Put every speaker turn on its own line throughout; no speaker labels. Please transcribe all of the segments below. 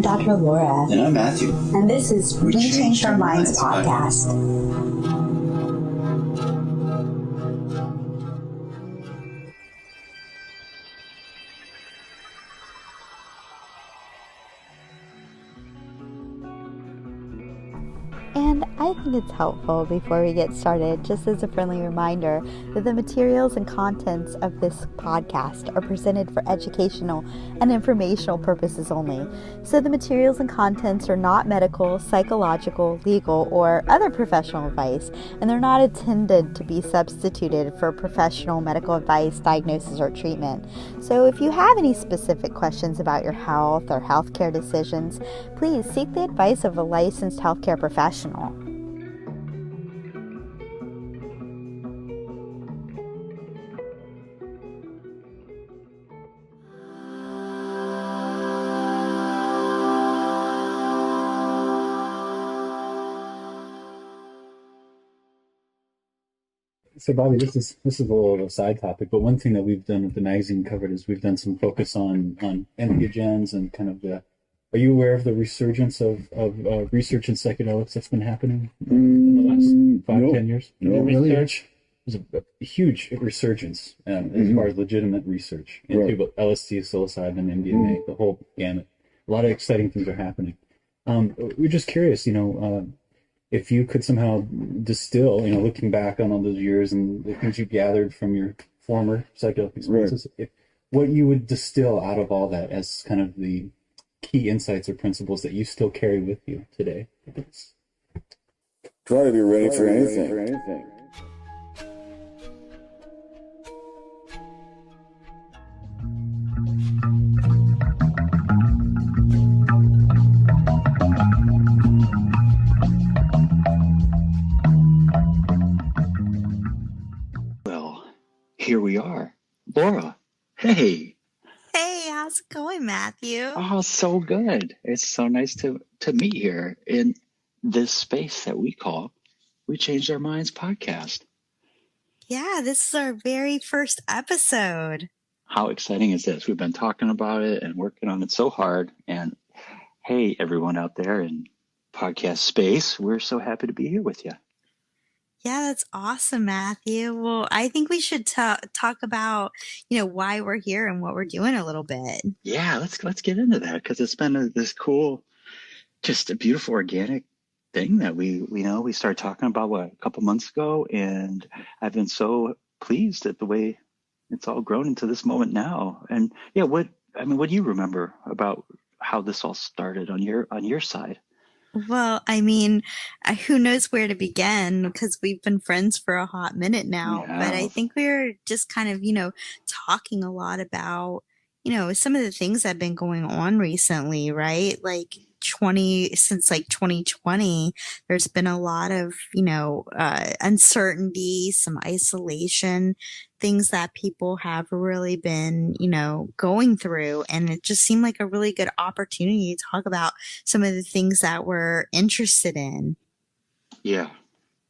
Dr. Laura.
And I'm Matthew.
And this is We Changed Our Minds podcast.
And I think it's helpful before we get started, just as a friendly reminder, that the materials and contents of this podcast are presented for educational and informational purposes only. So the materials and contents are not medical, psychological, legal, or other professional advice, and they're not intended to be substituted for professional medical advice, diagnosis, or treatment. So if you have any specific questions about your health or healthcare decisions, please seek the advice of a licensed healthcare professional.
So Bobby, this is a little of a side topic, but one thing that we've done with the magazine covered is we've done some focus on entheogens and kind of the. Are you aware of the resurgence of research in psychedelics that's been happening in the last 5-10 years?
No research.
There's a huge resurgence as far as legitimate research into LSD, psilocybin, MDMA, the whole gamut. A lot of exciting things are happening. We're just curious, if you could somehow distill, looking back on all those years and the things you gathered from your former psychedelic experiences, what you would distill out of all that as kind of the key insights or principles that you still carry with you today.
Try to be ready for anything.
Well, here we are. Laura, hey.
Hey, how's it going, Matthew?
Oh, so good. It's so nice to meet here in this space that we call We Changed Our Minds podcast.
Yeah, this is our very first episode.
How exciting is this? We've been talking about it and working on it so hard. And hey, everyone out there in podcast space, we're so happy to be here with you.
Yeah, that's awesome, Matthew. Well, I think we should talk about, why we're here and what we're doing a little bit.
Yeah, let's get into that because it's been this cool, just a beautiful organic thing that we started talking about a couple months ago, and I've been so pleased at the way it's all grown into this moment now. And yeah, what do you remember about how this all started on your side?
Well, who knows where to begin because we've been friends for a hot minute now.
Yeah.
But I think we're just kind of, talking a lot about, some of the things that have been going on recently, right? Like since 2020, there's been a lot of, uncertainty, some isolation, things that people have really been, going through. And it just seemed like a really good opportunity to talk about some of the things that we're interested in. Yeah.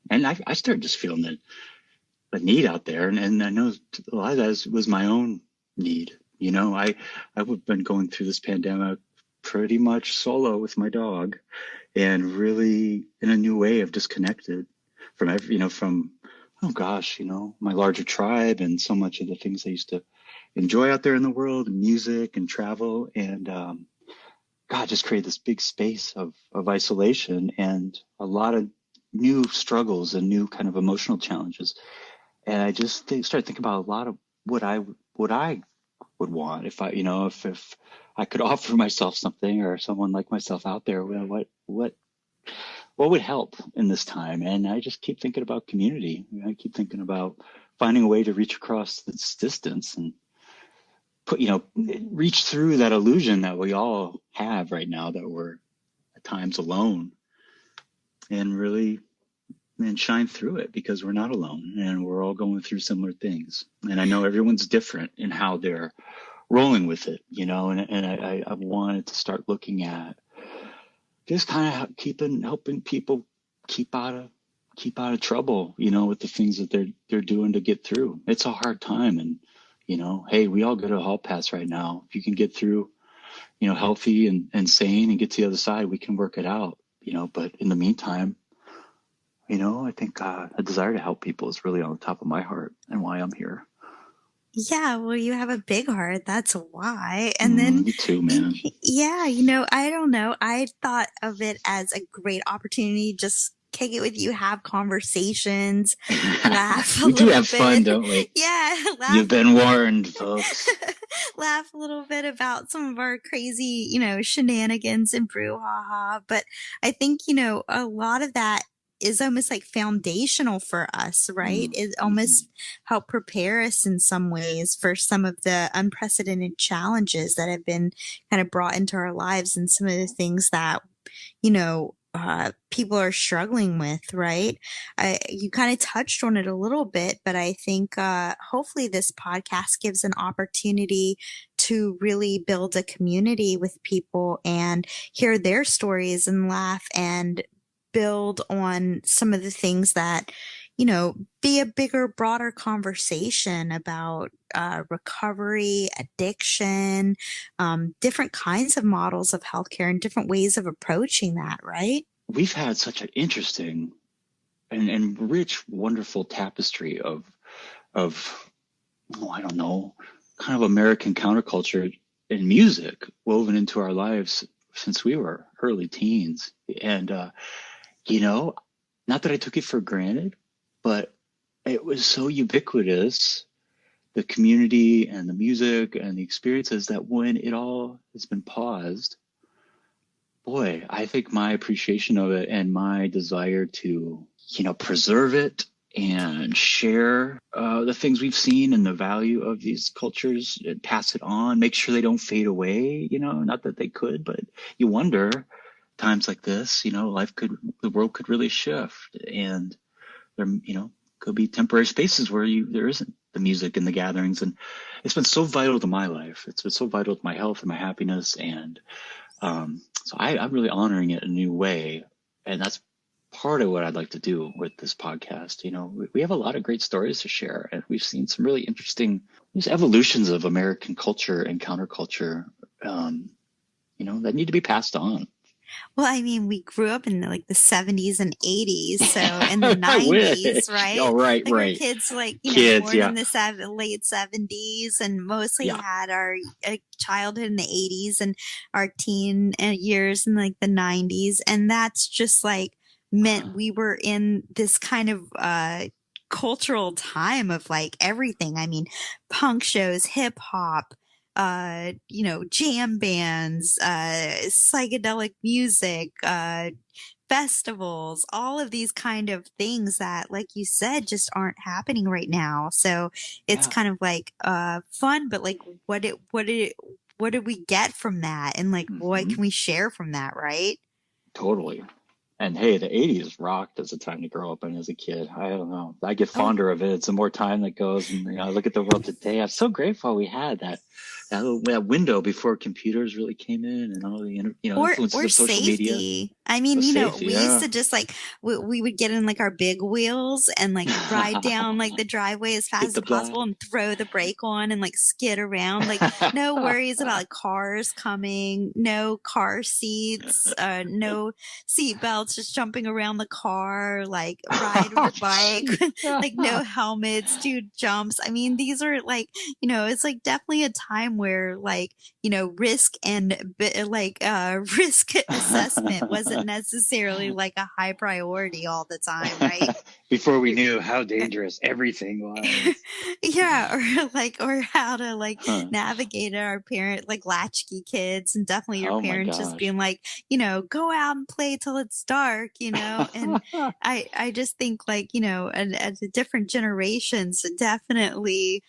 And I started just feeling the need out there. And I know a lot of that was my own need. I've been going through this pandemic pretty much solo with my dog and really in a new way of disconnected from my larger tribe and so much of the things I used to enjoy out there in the world, music and travel, and just created this big space of isolation and a lot of new struggles and new kind of emotional challenges. And I just started thinking about a lot of what I would want if if I could offer myself something or someone like myself out there, what would help in this time? And I just keep thinking about community. I keep thinking about finding a way to reach across this distance and reach through that illusion that we all have right now that we're at times alone and really shine through it because we're not alone and we're all going through similar things. And I know everyone's different in how they're rolling with it, and I wanted to start looking at just kind of helping people keep out of trouble, with the things that they're doing to get through. It's a hard time. And, hey, we all go to a hall pass right now. If you can get through healthy and sane and get to the other side, we can work it out, but in the meantime, I think a desire to help people is really on the top of my heart and why I'm here.
Yeah, well, you have a big heart. That's why. And then,
You too, man.
yeah, I don't know. I thought of it as a great opportunity. Just kick it with you, have conversations, laugh a
We do
little
have fun,
bit.
don't we?
Yeah,
You've been warned, folks.
laugh a little bit about some of our crazy, shenanigans and brouhaha. But I think, a lot of that is almost like foundational for us, right? It almost helped prepare us in some ways for some of the unprecedented challenges that have been kind of brought into our lives and some of the things that, people are struggling with, right? You kind of touched on it a little bit, but I think hopefully this podcast gives an opportunity to really build a community with people and hear their stories and laugh and build on some of the things that, be a bigger, broader conversation about recovery, addiction, different kinds of models of healthcare and different ways of approaching that, right?
We've had such an interesting and rich, wonderful tapestry of I don't know, kind of American counterculture and music woven into our lives since we were early teens. And, not that I took it for granted, but it was so ubiquitous, the community and the music and the experiences, that when it all has been paused, boy, I think my appreciation of it and my desire to, preserve it and share the things we've seen and the value of these cultures and pass it on, make sure they don't fade away, not that they could, but you wonder times like this, the world could really shift, and there, could be temporary spaces where there isn't the music and the gatherings. And it's been so vital to my life. It's been so vital to my health and my happiness. And so I'm really honoring it in a new way. And that's part of what I'd like to do with this podcast. We have a lot of great stories to share, and we've seen some really interesting evolutions of American culture and counterculture, that need to be passed on.
Well, I mean, we grew up in like the 70s and 80s, so in the 90s, right?
Oh, right,
like
right.
Our kids, like, born in the late 70s, and mostly had our childhood in the 80s and our teen years in like the 90s. And that's just like meant we were in this kind of cultural time of like everything. I mean, punk shows, hip hop, jam bands, psychedelic music, festivals, all of these kind of things that, like you said, just aren't happening right now. So it's kind of like fun, but like what did we get from that? And like what can we share from that, right?
Totally. And hey, the 80s rocked as a time to grow up in as a kid. I don't know. I get fonder of it. It's the more time that goes, and I look at the world today. I'm so grateful we had that window before computers really came in, and all the influences of social media.
I mean, we used to just like we would get in like our big wheels and like ride down like the driveway as fast as possible and throw the brake on and like skid around. Like no worries about like cars coming, no car seats, no seat belts, just jumping around the car, like ride the bike, like no helmets, do jumps. I mean, these are like, it's like definitely a time where like, risk and risk assessment wasn't necessarily like a high priority all the time, right?
Before we knew how dangerous everything was.
or how to navigate our parent, like latchkey kids, and definitely your parents just being like, go out and play till it's dark, and I just think like, as the different generations definitely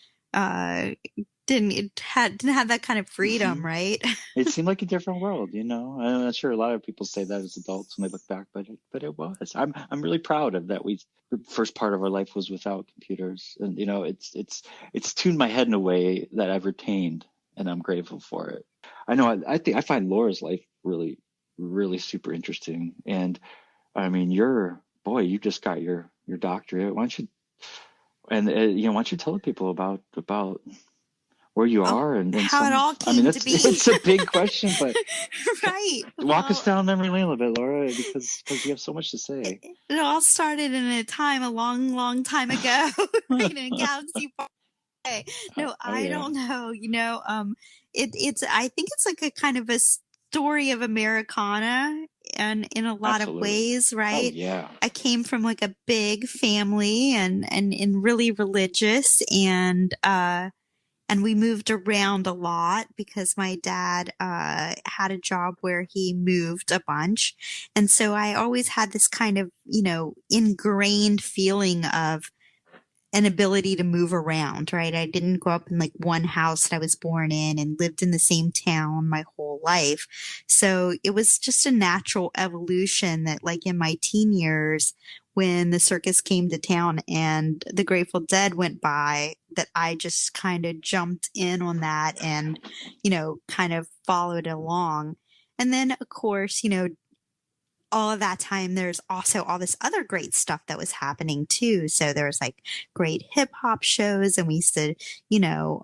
didn't have that kind of freedom, right?
It seemed like a different world, I'm not sure a lot of people say that as adults when they look back, but it was. I'm really proud of that. The first part of our life was without computers, and it's tuned my head in a way that I've retained, and I'm grateful for it. I know I find Laura's life really, really super interesting, and I mean you just got your doctorate. Why don't you tell people about where you
Oh,
are and
how it
some,
all
I mean,
came to be.
it's a big question, but
Right.
walk us
Well,
down memory lane a little bit, Laura, because you have so much to say.
it all started in a time a long, long time ago, in a galaxy far away. No,
Oh
I
yeah,
don't know. It's I think it's like a kind of a story of Americana, and in a lot of
absolutely.
ways,
Oh
right?
yeah.
I came from like a big family and really religious, and we moved around a lot because my dad had a job where he moved a bunch. And so I always had this kind of, ingrained feeling of an ability to move around, right? I didn't grow up in like one house that I was born in and lived in the same town my whole life. So it was just a natural evolution that, like, in my teen years, when the circus came to town and the Grateful Dead went by, that I just kind of jumped in on that and, kind of followed along. And then, of course, all of that time, there's also all this other great stuff that was happening too. So there was like great hip hop shows, and we used to, you know,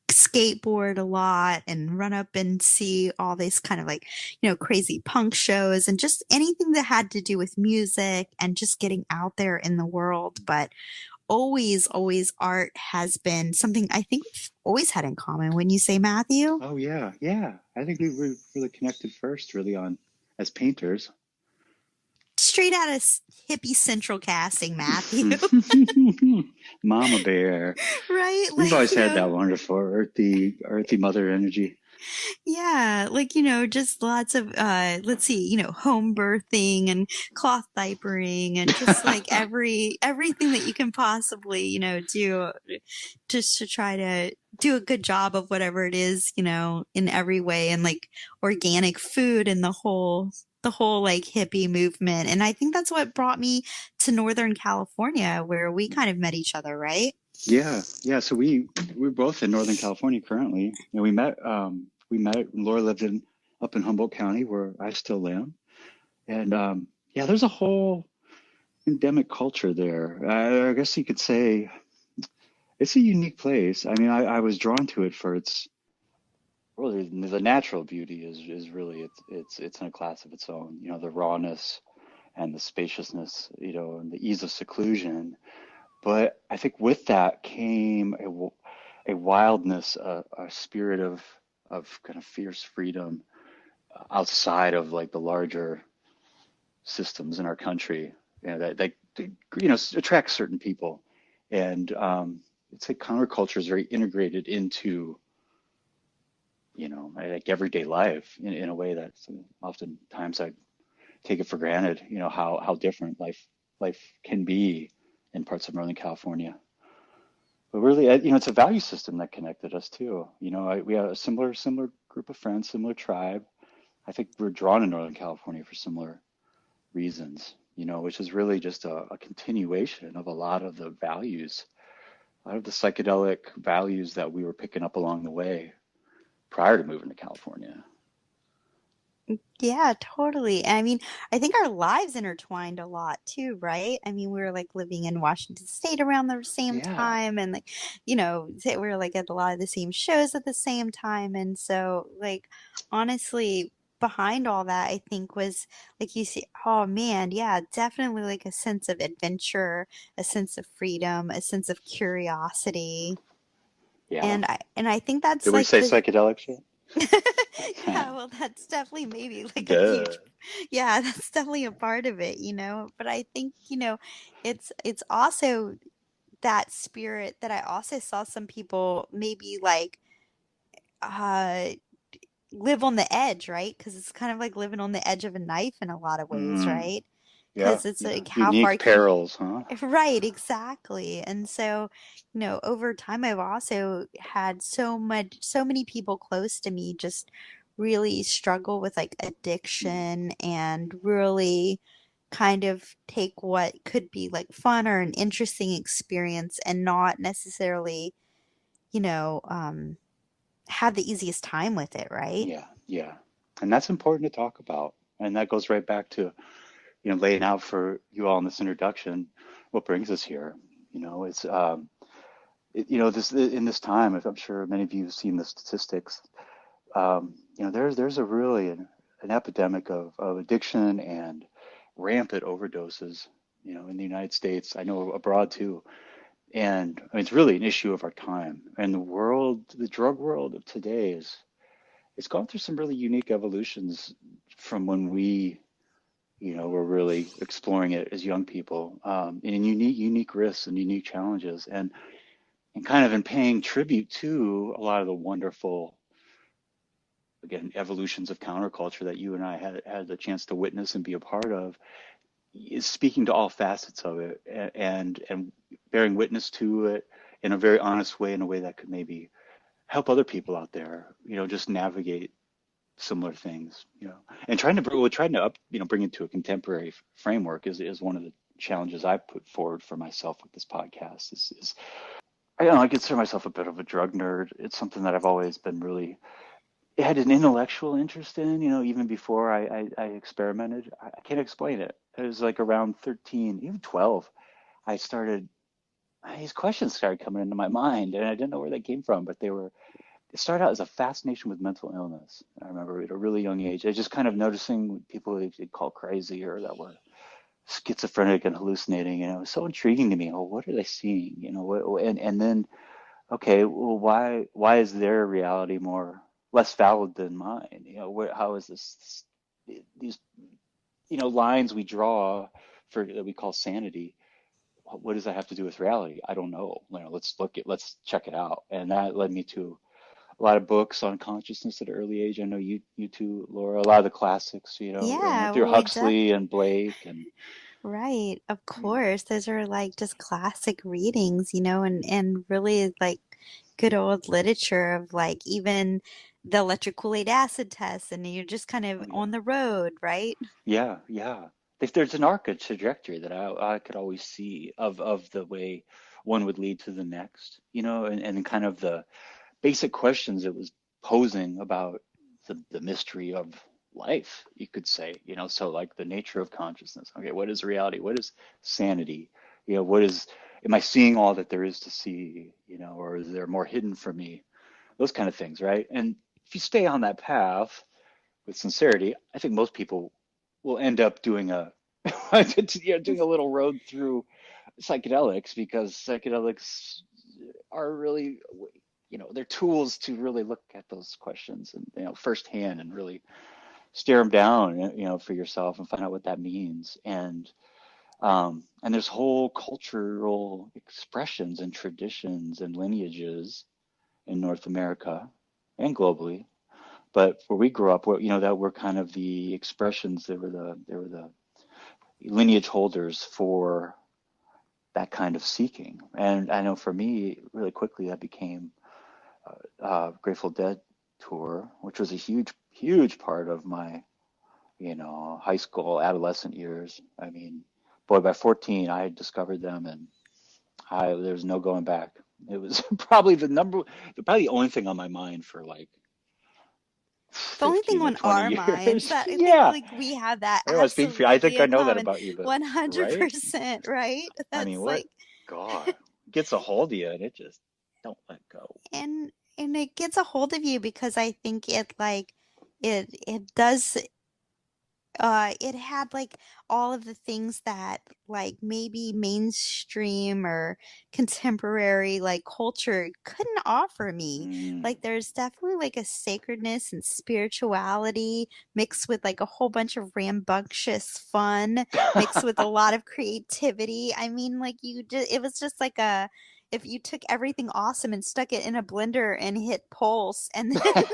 skateboard a lot and run up and see all these kind of like, crazy punk shows and just anything that had to do with music and just getting out there in the world. But always, always art has been something I think we've always had in common. Wouldn't you say, Matthew?
Oh yeah, yeah. I think we were really connected first, really, on as painters.
Straight out of hippie central casting, Matthew.
Mama Bear.
Right?
We've
Like,
always had that wonderful earthy mother energy.
yeah, like, just lots of, let's see, home birthing and cloth diapering and just like everything that you can possibly, do just to try to do a good job of whatever it is, in every way, and like organic food and the whole like hippie movement. And I think that's what brought me to Northern California, where we kind of met each other, right?
Yeah, yeah. So we're both in Northern California currently, and we met. Laura lived up in Humboldt County, where I still am, and yeah, there's a whole endemic culture there. I guess you could say it's a unique place. I mean, I was drawn to it for its really the natural beauty is really it's in a class of its own. The rawness and the spaciousness, and the ease of seclusion. But I think with that came a wildness, a spirit of kind of fierce freedom outside of like the larger systems in our country, that attracts certain people, and it's like counterculture is very integrated into like everyday life in a way that oftentimes I take it for granted. How different life can be in parts of Northern California. But really, it's a value system that connected us too. We have a similar group of friends, similar tribe. I think we're drawn to Northern California for similar reasons, which is really just a continuation of a lot of the values, a lot of the psychedelic values that we were picking up along the way prior to moving to California.
Yeah, totally. I mean, I think our lives intertwined a lot too, right? I mean, we were like living in Washington State around the same
Yeah.
time, and like, we were like at a lot of the same shows at the same time. And so, like, honestly, behind all that, I think was like you see, oh man, yeah, definitely like a sense of adventure, a sense of freedom, a sense of curiosity.
Yeah.
And I think that's
Did we
like
say
the
psychedelic shit?
yeah, well, that's definitely maybe like a
Duh.
huge, yeah, that's definitely a part of it, But I think, it's also that spirit that I also saw some people maybe like uh live on the edge, right? Because it's kind of like living on the edge of a knife in a lot of ways,
Mm,
right?
yeah.
Because it's
Yeah.
like how far
Unique
can you,
perils, huh?
right, exactly. And so, over time, I've also had so many people close to me just really struggle with like addiction and really kind of take what could be like fun or an interesting experience and not necessarily, you know, um, have the easiest time with it, right?
Yeah. Yeah. And that's important to talk about. And that goes right back to, laying out for you all in this introduction what brings us here. It's this in this time, I'm sure many of you have seen the statistics. There's a really an epidemic of addiction and rampant overdoses, in the United States. I know abroad too. And I mean, it's really an issue of our time. And the drug world of today it's gone through some really unique evolutions from when we, were really exploring it as young people, and unique risks and unique challenges, and kind of in paying tribute to a lot of the wonderful, again, evolutions of counterculture that you and I had the chance to witness and be a part of, is speaking to all facets of it, and bearing witness to it in a very honest way, in a way that could maybe help other people out there, just navigate similar things, and trying to bring it to a contemporary framework is one of the challenges I put forward for myself with this podcast. Is I consider myself a bit of a drug nerd. It's something that I've always been really had an intellectual interest in, even before I experimented. I can't explain it. It was like around 13, even 12, I started, these questions started coming into my mind, and I didn't know where they came from, but it started out as a fascination with mental illness. I remember at a really young age, I just kind of noticing people they'd call crazy or that were schizophrenic and hallucinating, and it was so intriguing to me. Oh, what are they seeing? And then, okay, well, why is their reality less valid than mine? How is these lines we draw for that we call sanity? What does that have to do with reality? I don't know. Let's check it out. And that led me to a lot of books on consciousness at an early age. I know you too, Laura. A lot of the classics, and
Yeah,
through
well, we
Huxley and Blake and
right, of
you know,
course. Those are like just classic readings, and really like good old literature of like even the electric Kool-Aid acid test, and you're just kind of
oh yeah,
on the road, right?
yeah. If there's an arc, a trajectory that I could always see of the way one would lead to the next, and kind of the basic questions it was posing about the mystery of life, you could say, so like the nature of consciousness. Okay, what is reality? What is sanity? Am I seeing all that there is to see, or is there more hidden from me? Those kind of things, right? And if you stay on that path with sincerity, I think most people will end up doing doing a little road through psychedelics, because psychedelics are really, they're tools to really look at those questions and, firsthand, and really stare them down, for yourself, and find out what that means. And there's whole cultural expressions and traditions and lineages in North America and globally. But where we grew up, that were kind of the expressions. They were the lineage holders for that kind of seeking. And I know for me, really quickly, that became Grateful Dead tour, which was a huge part of my, high school, adolescent years. I mean, boy, by 14, I had discovered them, and there was no going back. It was probably the only thing on my mind for like
The only thing
15 to
on
20
our minds
years.
that I think
Yeah.
like we have that
I don't want to speak for you. I
absolutely
think I
in
know that
common.
about you, but right?
100%, right?
I mean,
That's
what?
like
God, gets a hold of you, and it just don't let go.
and it gets a hold of you because I think it like it does it had like all of the things that like maybe mainstream or contemporary like culture couldn't offer me.
Mm.
Like there's definitely like a sacredness and spirituality mixed with like a whole bunch of rambunctious fun mixed with a lot of creativity. I mean, like it was just like a if you took everything awesome and stuck it in a blender and hit pulse and then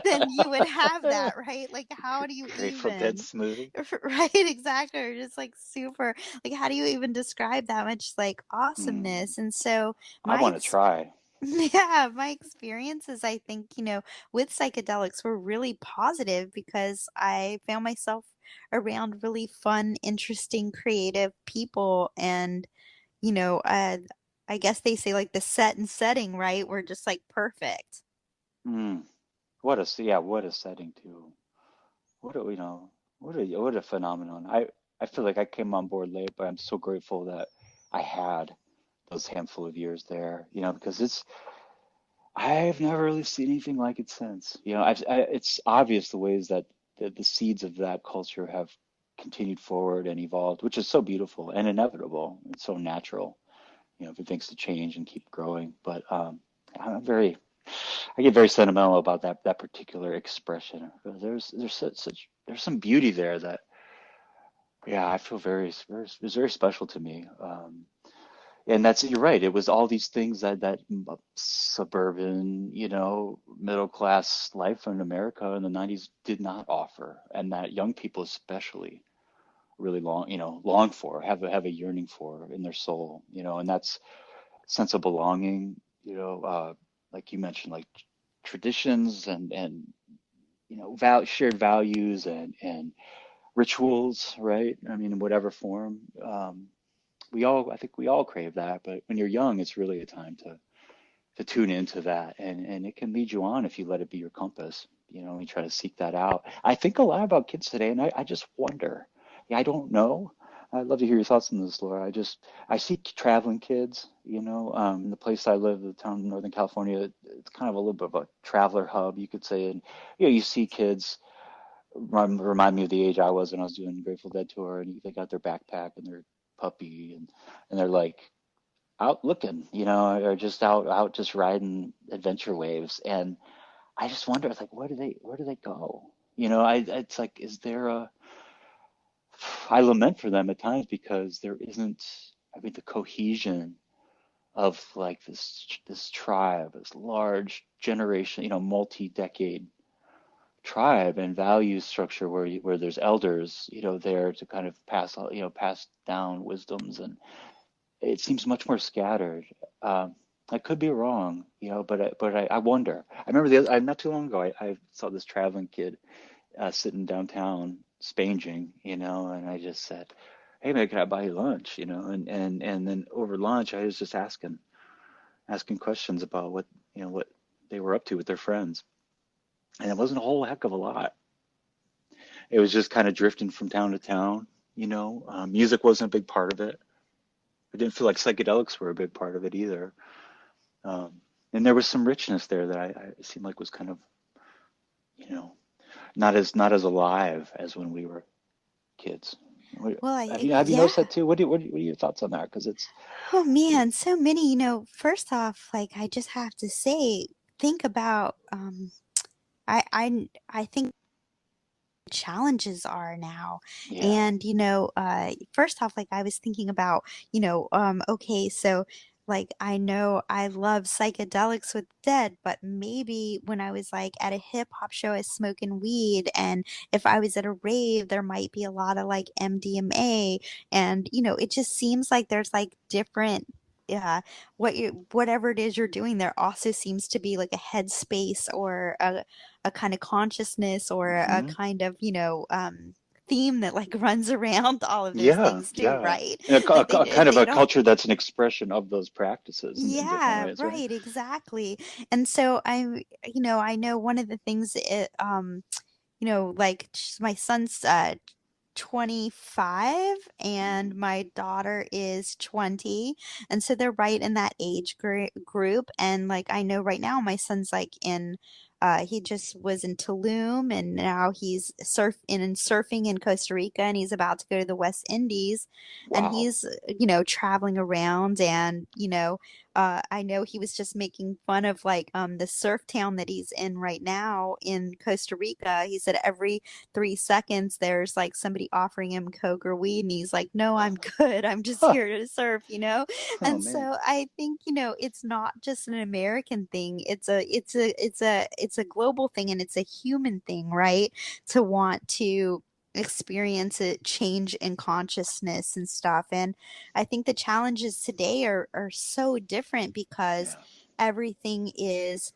then you would have that, right? Like, how do you
Grateful Dead
even,
smoothie.
right? Exactly. Or just like super, like, how do you even describe that much like
Hmm.
awesomeness? And so
I
my,
want to try.
yeah, my experiences, I think, with psychedelics were really positive because I found myself around really fun, interesting, creative people. And, you know, uh, I guess they say like the set and setting, right? Were just like perfect.
Mm. What a setting too. What a, what a phenomenon. I feel like I came on board late, but I'm so grateful that I had those handful of years there, because I've never really seen anything like it since. It's obvious the ways that the seeds of that culture have continued forward and evolved, which is so beautiful and inevitable. It's so natural, for things to change and keep growing. But I'm very, I get very sentimental about that particular expression. There's some beauty there that, yeah, I feel it's very special to me. And you're right. It was all these things that suburban, middle class life in America in the 90s did not offer, and that young people especially really long for, have a yearning for in their soul, and that's sense of belonging, like you mentioned, like traditions and shared values and rituals, right? I mean, in whatever form. I think we all crave that, but when you're young, it's really a time to tune into that, and it can lead you on if you let it be your compass, and you try to seek that out. I think a lot about kids today, and I just wonder. Yeah, I don't know. I'd love to hear your thoughts on this, Laura. I see traveling kids, in the place I live, the town in Northern California, it's kind of a little bit of a traveler hub, you could say, and you see kids remind me of the age I was when I was doing the Grateful Dead tour, and they got their backpack and their puppy, and they're like out looking, or just out just riding adventure waves. And I just wonder, it's like, where do they go? It's like, is there I lament for them at times because there isn't, I mean, the cohesion of like this tribe, this large generation, multi-decade tribe and value structure where there's elders, there to kind of pass down wisdoms, and it seems much more scattered. I could be wrong, but I wonder. I remember not too long ago, I saw this traveling kid sitting downtown spanging, and I just said, "Hey man, can I buy you lunch?" And then over lunch, I was just asking questions about what they were up to with their friends, and it wasn't a whole heck of a lot. It was just kind of drifting from town to town. Music wasn't a big part of it. I didn't feel like psychedelics were a big part of it either. And there was some richness there that it seemed like was kind of, you know, not as alive as when we were kids.
Well,
Have you
yeah.
noticed that too? What are your thoughts on that? Because it's
Oh man, so many, first off, like I just have to say, think about I think challenges are now.
yeah.
And, first off, like I was thinking about, okay, so like I know I love psychedelics with Dead, but maybe when I was like at a hip hop show, I was smoking weed, and if I was at a rave, there might be a lot of like MDMA, and it just seems like there's like different. Yeah, whatever it is you're doing, there also seems to be like a headspace or a kind of consciousness or a
Hmm.
kind of, theme that like runs around all of those
Yeah,
things too,
yeah.
right?
And
Like
a kind of
they
a
don't.
culture that's an expression of those practices in different
Yeah,
ways, right?
right, exactly. And so I know one of the things like my son's 25
Hmm.
and my daughter is 20. And so they're right in that age group. And like I know right now my son's like he just was in Tulum, and now he's surfing in Costa Rica, and he's about to go to the West Indies, and
Wow.
he's traveling around, and I know he was just making fun of like the surf town that he's in right now in Costa Rica. He said every 3 seconds there's like somebody offering him coke or weed, and he's like, no, I'm good, I'm just
Huh.
here to surf.
Oh
And
man.
so I think it's not just an American thing, it's a global thing, and it's a human thing, right, to want to experience a change in consciousness and stuff. And I think the challenges today are so different because
Yeah.
everything is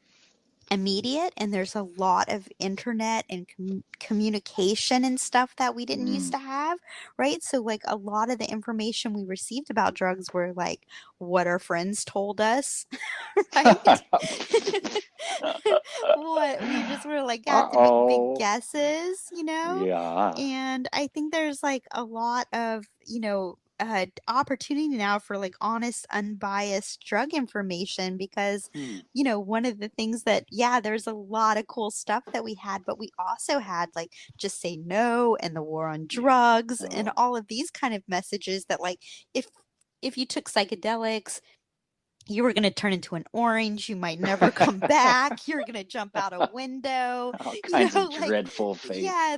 immediate, and there's a lot of internet and communication and stuff that we didn't used
Mm.
to have, right? So like a lot of the information we received about drugs were like what our friends told us, right? What we just were like had to make big
Uh-oh.
guesses.
Yeah.
And I think there's like a lot of, opportunity now for like honest, unbiased drug information because, one of the things that, yeah, there's a lot of cool stuff that we had, but we also had like just say no and the war on drugs and all of these kind of messages that like if if you took psychedelics, you were going to turn into an orange. You might never come back. You're going to jump out a window.
All kinds of
Like,
dreadful fate.
yeah,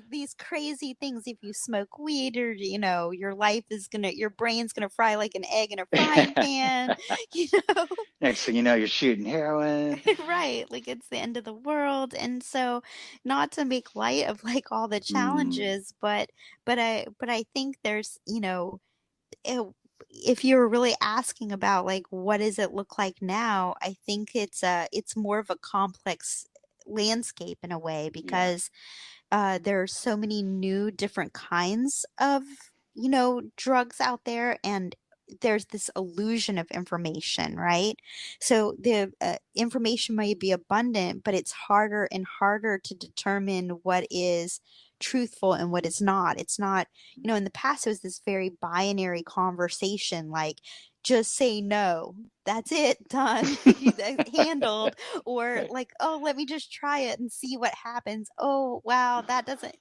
these crazy things. If you smoke weed, or your life is your brain's gonna fry like an egg in a frying pan. You know,
Next thing you know, you're shooting heroin.
right? Like it's the end of the world. And so, not to make light of like all the challenges, but I think there's it, if you're really asking about like what does it look like now, I think it's more of a complex landscape in a way because there are so many new different kinds of drugs out there, and there's this illusion of information, right? So the information may be abundant, but it's harder and harder to determine what is truthful and what is not. It's not, in the past it was this very binary conversation, like just say no, that's it, done. Handled. Or like, oh, let me just try it and see what happens. Oh wow, that doesn't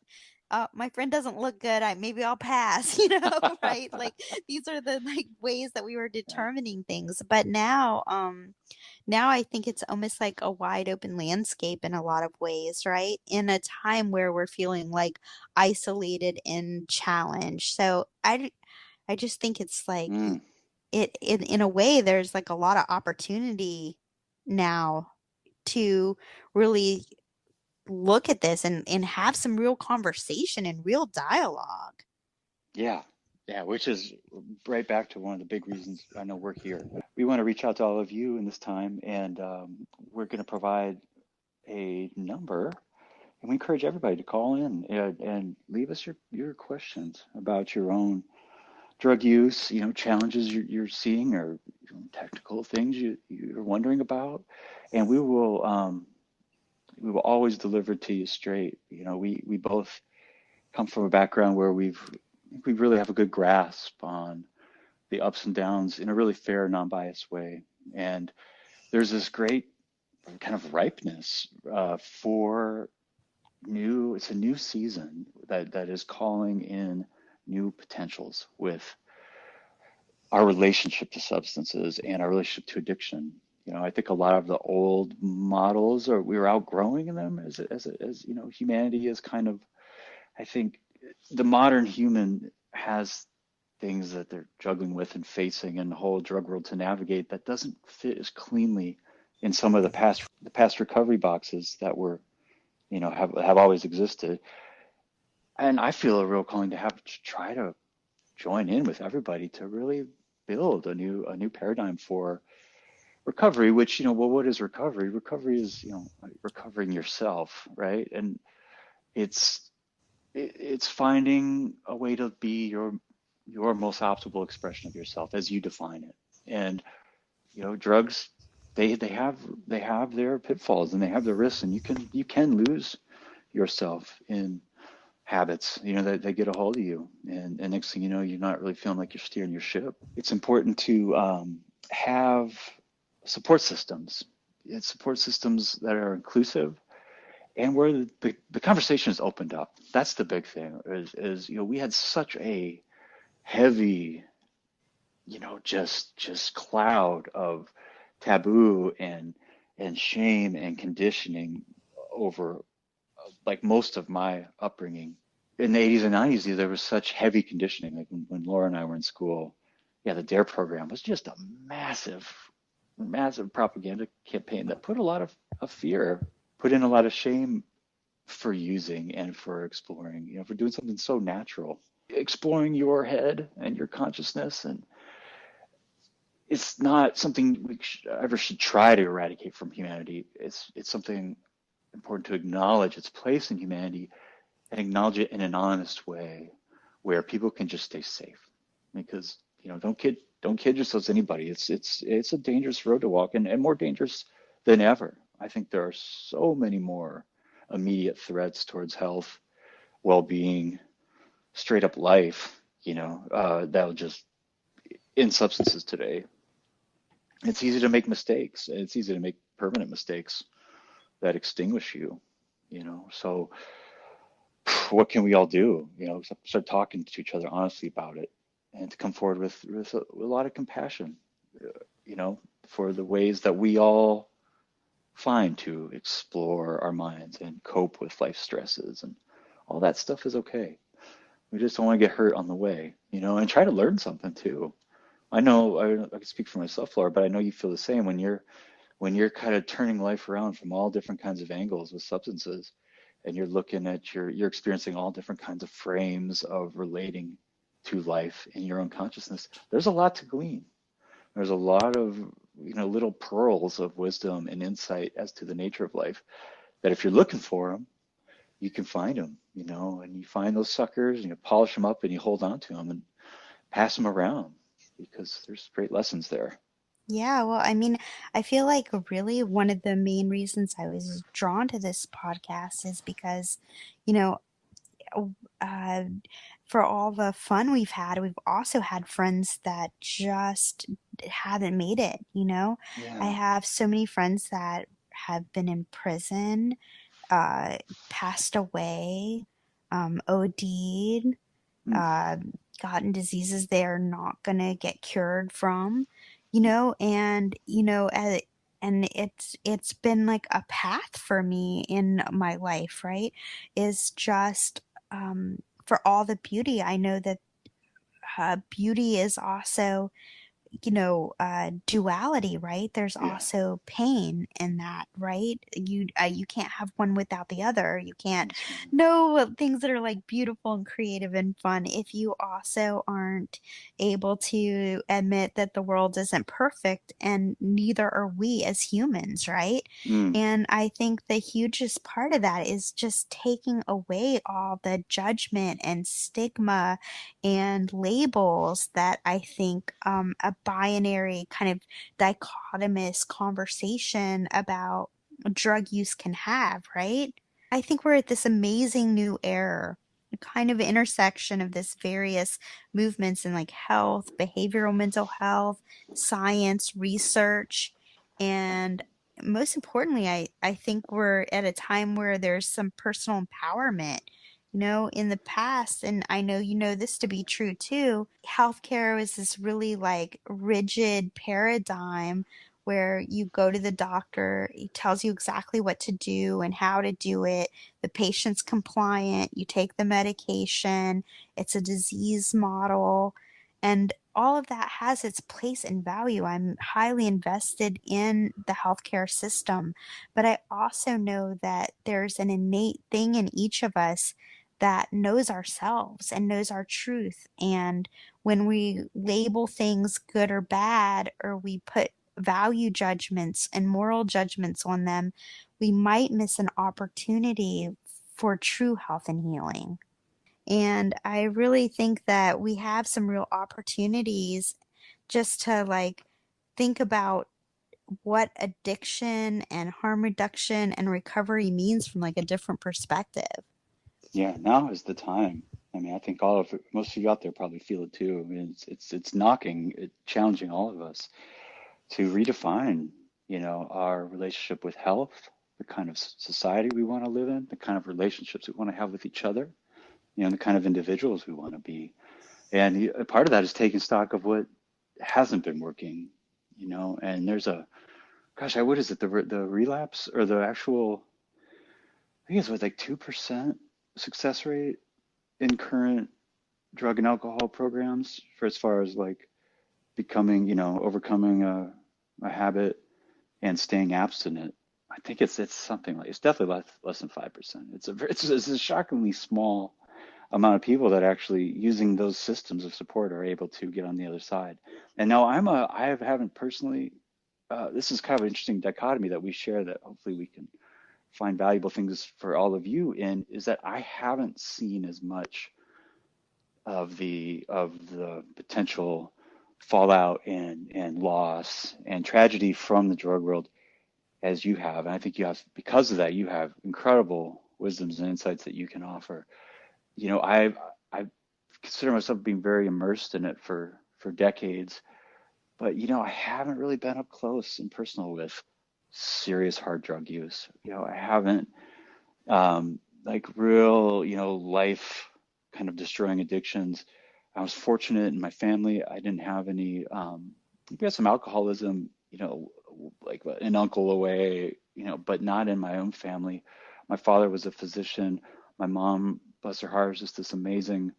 my friend doesn't look good. Maybe I'll pass, right? Like these are the like ways that we were determining things. But now I think it's almost like a wide open landscape in a lot of ways, right? In a time where we're feeling like isolated and challenged. So I just think it's like it in a way there's like a lot of opportunity now to really look at this and have some real conversation and real dialogue.
Yeah, which is right back to one of the big reasons I know we're here. We want to reach out to all of you in this time, and we're going to provide a number, and we encourage everybody to call in and leave us your questions about your own drug use, challenges you're seeing, or technical things you're wondering about, and we will always deliver to you straight. We both come from a background where we really have a good grasp on the ups and downs in a really fair, non-biased way. And there's this great kind of ripeness for it's a new season that is calling in new potentials with our relationship to substances and our relationship to addiction. I think a lot of the old models we're outgrowing them as humanity is kind of, I think the modern human has things that they're juggling with and facing in the whole drug world to navigate that doesn't fit as cleanly in some of the past recovery boxes that were, have always existed. And I feel a real calling to try to join in with everybody to really build a new paradigm for recovery, which, what is recovery? Recovery is, recovering yourself, right? And it's finding a way to be your most optimal expression of yourself as you define it. And, drugs, they have their pitfalls and they have their risks, and you can lose yourself in habits, that they get a hold of you. And next thing you know, you're not really feeling like you're steering your ship. It's important to have support systems. It's support systems that are inclusive and where the conversation is opened up. That's the big thing is we had such a heavy, just cloud of taboo and shame and conditioning over like most of my upbringing. In the 80s and 90s, there was such heavy conditioning. Like when Laura and I were in school, the DARE program was just a massive propaganda campaign that put a lot of fear, put in a lot of shame for using and for exploring, for doing something so natural, exploring your head and your consciousness. And it's not something we ever should try to eradicate from humanity. It's something important to acknowledge its place in humanity and acknowledge it in an honest way where people can just stay safe. Because, don't kid yourselves, anybody. It's a dangerous road to walk, and more dangerous than ever. I think there are so many more immediate threats towards health, well-being, straight up life that'll just, in substances today, it's easy to make mistakes. It's easy to make permanent mistakes that extinguish you, So what can we all do? Start talking to each other honestly about it, and to come forward with a lot of compassion, for the ways that we all find to explore our minds and cope with life stresses, and all that stuff is okay. We just don't want to get hurt on the way, and try to learn something too. I know I can speak for myself, Laura, but I know you feel the same when you're kind of turning life around from all different kinds of angles with substances, and you're looking at you're experiencing all different kinds of frames of relating to life in your own consciousness. There's a lot to glean. There's a lot of little pearls of wisdom and insight as to the nature of life, that if you're looking for them, you can find them, and you find those suckers and you polish them up and you hold on to them and pass them around, because there's great lessons there.
Yeah, well, I mean, I feel like really one of the main reasons I was drawn to this podcast is because, you know, uh, for all the fun we've had, we've also had friends that just haven't made it. I
Yeah.
have so many friends that have been in prison, passed away, OD'd,
Mm.
uh, gotten diseases they're not gonna get cured from, and it's been like a path for me in my life, right? Is just for all the beauty. I know that beauty is also duality, right? There's
Yeah.
also pain in that, right? You can't have one without the other. You can't
That's right.
know things that are like beautiful and creative and fun if you also aren't able to admit that the world isn't perfect, and neither are we as humans, right?
Mm.
And I think the hugest part of that is just taking away all the judgment and stigma and labels that I think a binary kind of dichotomous conversation about drug use can have, right? I think we're at this amazing new era, a kind of intersection of this various movements in like health, behavioral mental health, science, research, and most importantly, I think we're at a time where there's some personal empowerment. In the past, and I know you know this to be true too, healthcare was this really like rigid paradigm where you go to the doctor, he tells you exactly what to do and how to do it. The patient's compliant, you take the medication, it's a disease model, and all of that has its place and value. I'm highly invested in the healthcare system, but I also know that there's an innate thing in each of us that knows ourselves and knows our truth. And when we label things good or bad, or we put value judgments and moral judgments on them, we might miss an opportunity for true health and healing. And I really think that we have some real opportunities just to like think about what addiction and harm reduction and recovery means from like a different perspective.
Yeah, now is the time. I mean, I think most of you out there probably feel it too. I mean, it's knocking, challenging all of us to redefine, our relationship with health, the kind of society we want to live in, the kind of relationships we want to have with each other, the kind of individuals we want to be. And a part of that is taking stock of what hasn't been working, and there's what is it, the relapse, or the actual, I think it's what, like 2% success rate in current drug and alcohol programs, for as far as like becoming, overcoming a habit and staying abstinent. I think it's something like, it's definitely less than 5%. It's a shockingly small amount of people that actually, using those systems of support, are able to get on the other side. And now haven't personally, this is kind of an interesting dichotomy that we share, that hopefully we can find valuable things for all of you in, is that I haven't seen as much of the potential fallout and loss and tragedy from the drug world as you have. And I think because of that, you have incredible wisdoms and insights that you can offer. I've consider myself being very immersed in it for decades. But I haven't really been up close and personal with serious hard drug use. I haven't like real, life kind of destroying addictions. I was fortunate in my family. I didn't have any, we had some alcoholism, like an uncle away, but not in my own family. My father was a physician. My mom, bless her heart, was just this amazing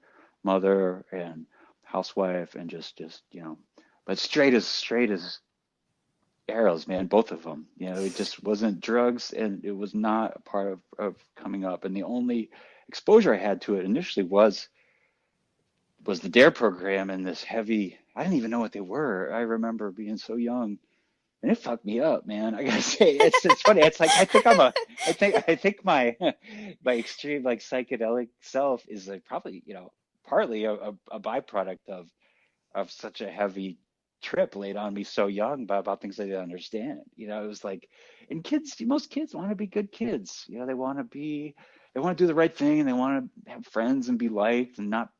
mother and housewife and just, but straight as arrows, man, both of them. It just wasn't drugs, and it was not a part of coming up. And the only exposure I had to it initially was the DARE program and this heavy, I didn't even know what they were. I remember being so young, and it fucked me up, man. I gotta say, it's funny. It's like I think my my extreme like psychedelic self is like probably partly a byproduct of such a heavy trip laid on me so young about things I didn't understand. It was like, and most kids want to be good kids. They want to do the right thing, and they want to have friends and be liked and not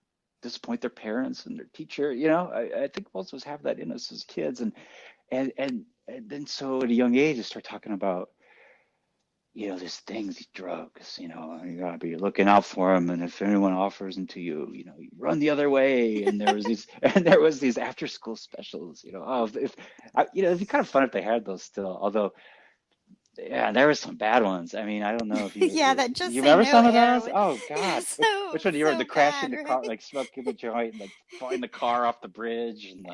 disappoint their parents and their teacher. I think most of us have that in us as kids, and then so at a young age, I start talking about these things, these drugs, you gotta be looking out for them. And if anyone offers them to you, you run the other way. And there was these after school specials, it'd be kind of fun if they had those still. Although, yeah, there were some bad ones. I mean, I don't know if you,
Yeah, that just
you
say
remember
no
some of
era.
those? Oh God,
So,
which one do you remember?
so
The crashing
bad,
the car,
right?
like smoking the joint, and like falling the car off the bridge, and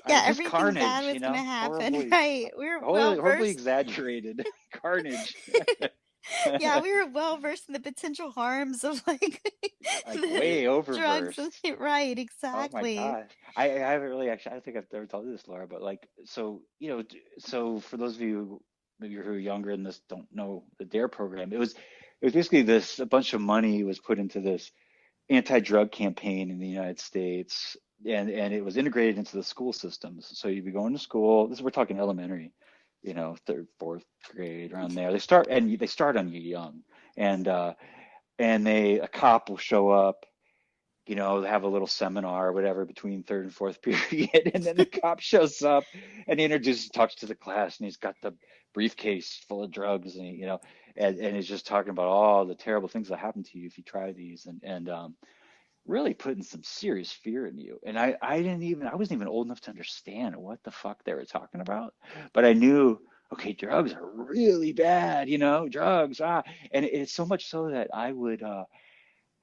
Yeah,
just
everything bad
carnage,
was gonna happen,
horribly,
right? We were well
horribly
versed.
exaggerated carnage.
Yeah, we were well versed in the potential harms of like
Like
the
way
drugs.
overversed.
Right,
Oh my
exactly.
gosh. I haven't really actually, I don't think I've ever told you this, Laura, but like, so, so for those of you maybe who are younger and this don't know the DARE program, it was basically a bunch of money was put into this anti-drug campaign in the United States, and it was integrated into the school systems. So you'd be going to school, we're talking elementary, third, fourth grade, around there. They start on you young. And a cop will show up, have a little seminar or whatever between third and fourth period. And then the cop shows up and he talks to the class, and he's got the briefcase full of drugs, and and he's just talking about all the terrible things that happen to you if you try these, and really putting some serious fear in you. And I wasn't even old enough to understand what the fuck they were talking about, but I knew, okay, drugs are really bad, drugs, and it's so much so that I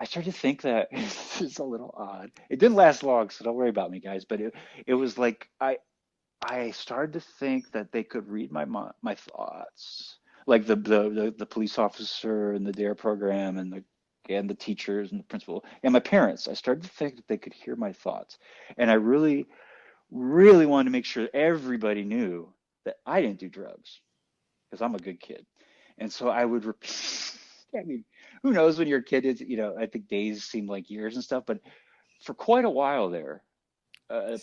started to think that this is a little odd. It didn't last long, so don't worry about me, guys. But it was like I started to think that they could read my thoughts, like the police officer and the DARE program and the teachers and the principal and my parents. I started to think that they could hear my thoughts, and I really, really wanted to make sure everybody knew that I didn't do drugs because I'm a good kid, and so I would repeat. I mean, who knows when you're a kid? I think days seem like years and stuff, but for quite a while there,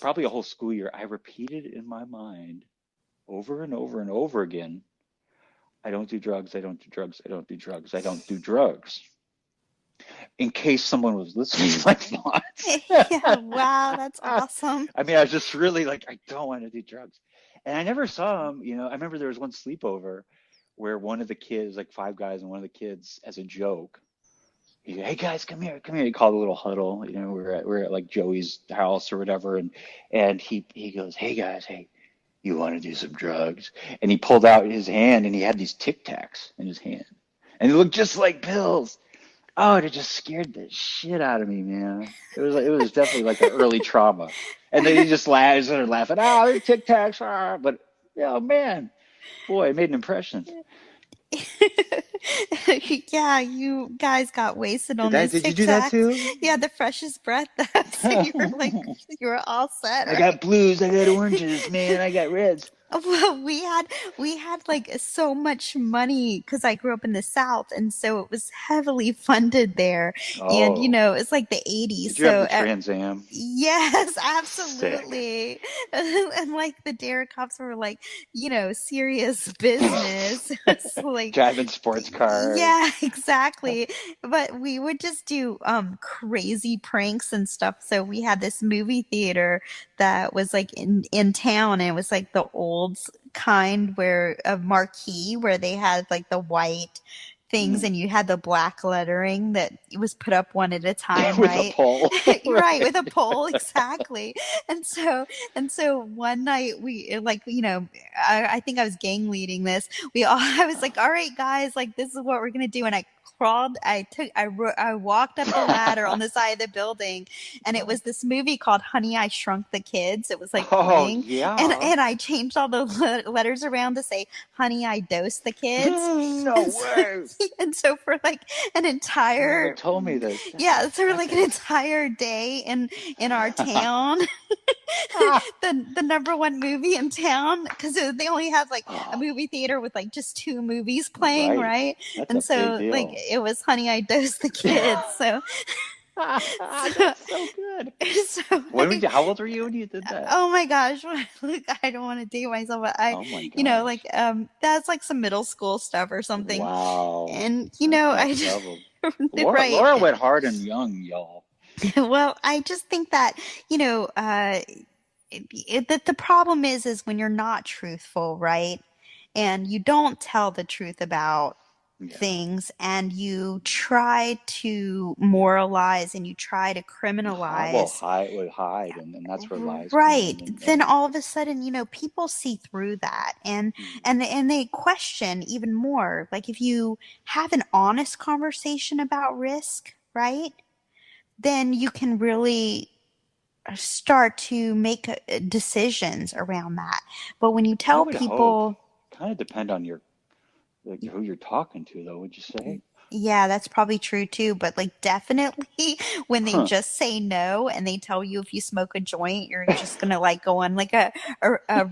probably a whole school year, I repeated in my mind over and over and over again, I don't do drugs, I don't do drugs, I don't do drugs, I don't do drugs. In case someone was listening to my thoughts.
Yeah, wow, that's awesome.
I mean, I was just really like, I don't want to do drugs. And I never saw them, I remember there was one sleepover where one of the kids, like five guys, and one of the kids, as a joke, hey guys, come here. He called a little huddle. We're at like Joey's house or whatever, and he goes, hey guys, hey, you want to do some drugs? And he pulled out his hand, and he had these Tic Tacs in his hand, and they looked just like pills. Oh, it just scared the shit out of me, man. It was definitely like an early trauma. And then he just started laughing. They're Tic Tacs, but man, boy, it made an impression.
Yeah, you guys got wasted on those
Did you
Tic
do that
Tacs.
too?
Yeah, the freshest breath. You were all set.
I got blues, I got oranges, man, I got reds.
Well, we had like so much money because I grew up in the South, and so it was heavily funded there. And
Oh,
it's like the 80s,
did you have
so
the Trans Am?
yes,
Sick.
absolutely. And like the dare cops were like, serious business. It's like,
Driving sports cars.
yeah, exactly. But we would just do crazy pranks and stuff. So we had this movie theater that was like in town, and it was like the old kind where of marquee where they had like the white things
Mm.
and you had the black lettering that was put up one at a time,
With a
right?
pole.
You're right,
Right.
with a pole, exactly. And so one night we like, I think I was gang leading this. I was like, all right, guys, like this is what we're gonna do. And I walked up the ladder on the side of the building, and it was this movie called Honey, I Shrunk the Kids. It was like
Oh,
playing, and
yeah.
and I changed all the letters around to say Honey, I Dosed the Kids.
No
And so,
way.
and so for like an
You never
entire
told me this. That's
yeah, so like an
epic.
entire day in our town, the number one movie in town, because they only had like a
Oh,
movie theater with like just two movies playing,
right.
right?
That's a
And
big
so like
deal.
it was Honey, I Dosed the Kids. So so,
That's so good.
so like,
How old were you when you did that?
oh my gosh, look, I don't want to date myself, but
Oh my gosh.
like that's like some middle school stuff or something.
Wow.
And
That's
I
next
just
level. Laura,
right.
Laura went hard and young, y'all.
Well, I just think that, that the problem is when you're not truthful, right? And you don't tell the truth about
Yeah.
things, and you try to moralize and you try to criminalize.
Hide, and that's where lies come
Right.
in,
Then all of a sudden, people see through that, and
mm,
and they question even more. Like if you have an honest conversation about risk, right? Then you can really start to make decisions around that. But when you
I
tell
would hope.
people,
Kind of depend on who you're talking to, though. Would you say?
yeah, that's probably true too, but like definitely when they
Huh.
just say no and they tell you if you smoke a joint, you're just gonna like go on like a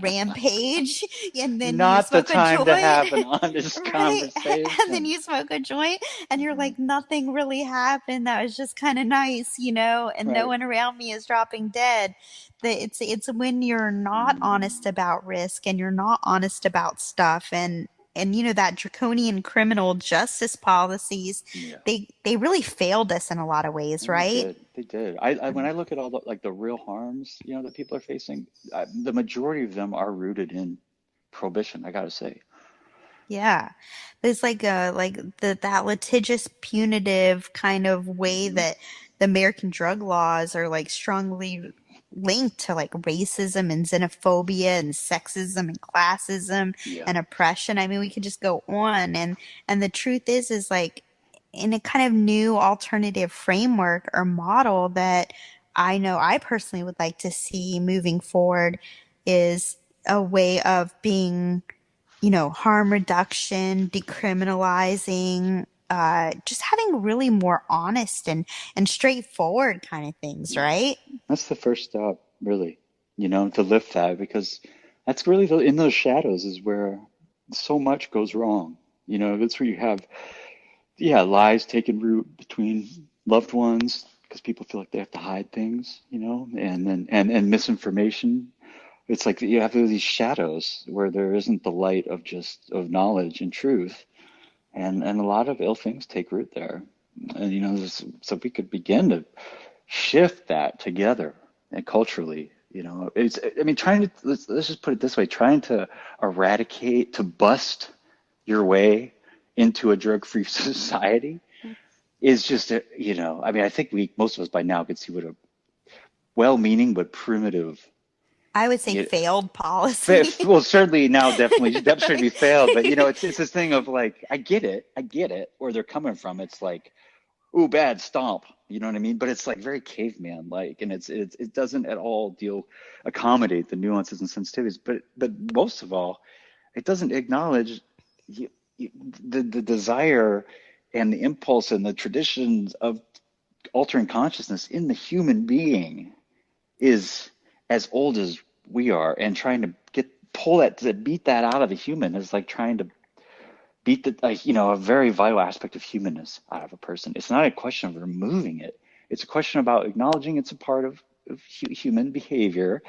rampage, and then you
Not the
smoke a
time to
joint,
have an honest
right? And then
conversation.
you smoke a joint and you're
Mhm.
like, nothing really happened. That was just kind of nice, and no
Right.
one around me is dropping dead. That it's when you're not honest
Mm,
about risk and you're not honest about stuff, and that draconian criminal justice policies,
yeah.
they really failed us in a lot of ways,
And they
right?
did. They did. I when I look at all the real harms, that people are facing, the majority of them are rooted in prohibition. I gotta say.
Yeah. There's like that litigious punitive kind of way
Hmm.
that the American drug laws are like strongly linked to like racism and xenophobia and sexism and classism
Yeah.
and oppression. I mean, we could just go on, and the truth is like in a kind of new alternative framework or model that I know I personally would like to see moving forward is a way of being, harm reduction, decriminalizing, just having really more honest and straightforward kind of things,
Yeah.
right?
That's the first step, really. To lift that, because that's really in those shadows is where so much goes wrong. That's where you have, yeah, lies taking root between loved ones because people feel like they have to hide things, and then and misinformation. It's like you have these shadows where there isn't the light of knowledge and truth, and a lot of ill things take root there. And so we could begin to shift that together and culturally. It's, I mean, trying to, let's just put it this way, trying to eradicate, to bust your way into a drug-free society is just I mean, I think most of us by now could see what a well-meaning but primitive,
I would say
you
failed policy.
well, certainly now definitely that should be failed, but it's this thing of like, I get it where they're coming from. It's like, ooh, bad stomp. You know what I mean? But it's like very caveman like, and it doesn't at all accommodate the nuances and sensitivities. But most of all, it doesn't acknowledge you, the desire and the impulse and the traditions of altering consciousness in the human being is as old as we are, and trying to get to beat that out of a human is like trying to beat a very vital aspect of humanness out of a person. It's not a question of removing it. It's a question about acknowledging it's a part of human behavior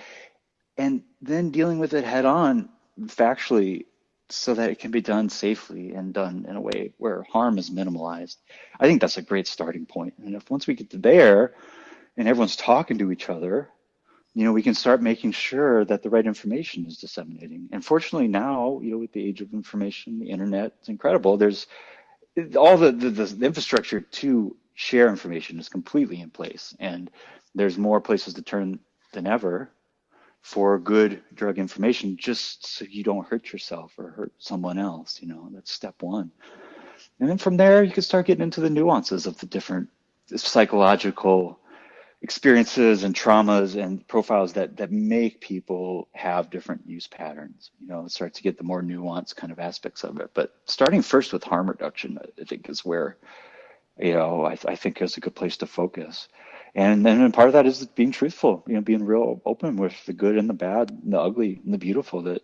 and then dealing with it head on factually so that it can be done safely and done in a way where harm is minimalized. I think that's a great starting point. And if once we get to there and everyone's talking to each other, we can start making sure that the right information is disseminating. And fortunately now, with the age of information, the internet, it's incredible. There's all the infrastructure to share information is completely in place. And there's more places to turn than ever for good drug information, just so you don't hurt yourself or hurt someone else. That's step one. And then from there, you can start getting into the nuances of the different psychological experiences and traumas and profiles that make people have different use patterns. Start to get the more nuanced kind of aspects of it. But starting first with harm reduction, I think is where, I think is a good place to focus. And then part of that is being truthful, being real open with the good and the bad, and the ugly and the beautiful that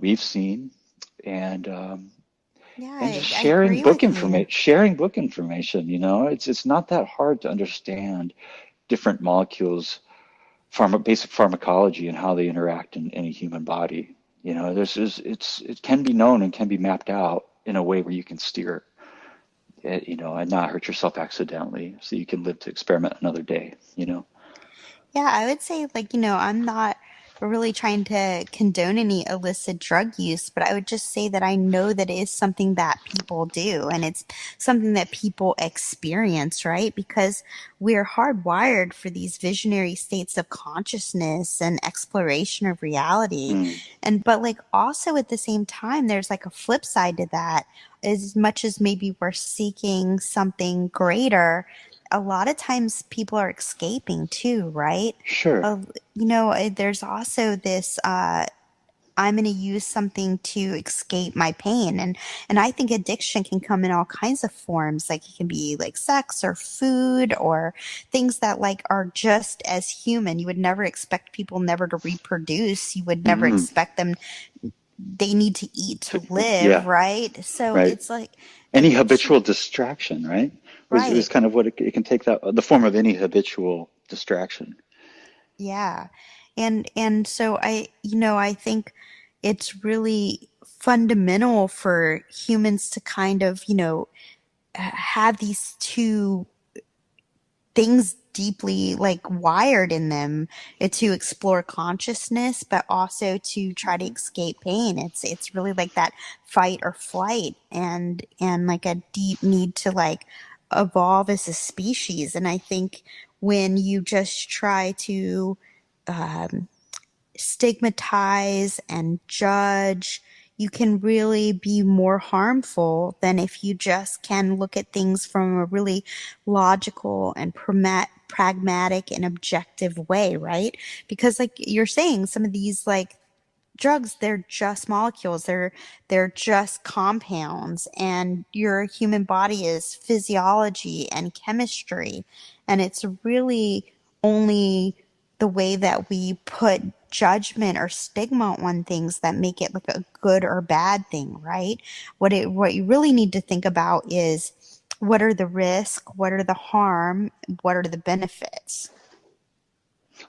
we've seen, and just
I agree with you.
sharing book information. It's not that hard to understand different molecules, basic pharmacology and how they interact in a human body. It can be known and can be mapped out in a way where you can steer it, and not hurt yourself accidentally, so you can live to experiment another day.
Yeah, I would say, I'm not really trying to condone any illicit drug use, but I would just say that I know that it is something that people do, and it's something that people experience, right? Because we're hardwired for these visionary states of consciousness and exploration of reality.
Mm,
But also at the same time, there's like a flip side to that. As much as maybe we're seeking something greater, a lot of times people are escaping too, right?
sure.
Uh, there's also this I'm going to use something to escape my pain, and I think addiction can come in all kinds of forms. Like it can be like sex or food or things that are just as human. You would never expect people never to reproduce. You would never
Hmm.
expect them. They need to eat to live,
Yeah,
right? So
right.
it's like
Any
addiction,
habitual distraction, right? Was
right?
kind of what it can take, that the form of any habitual distraction.
Yeah. And so I think it's really fundamental for humans to kind of, have these two things deeply wired in them, to explore consciousness, but also to try to escape pain. It's really like that fight or flight, and like a deep need to evolve as a species. And I think when you just try to um, stigmatize and judge, you can really be more harmful than if you just can look at things from a really logical and pragmatic and objective way, right? Because like you're saying, some of these drugs, they're just molecules, they're just compounds, and your human body is physiology and chemistry, and it's really only the way that we put judgment or stigma on things that make it like a good or bad thing, right? What you really need to think about is, what are the risks, what are the harm, what are the benefits?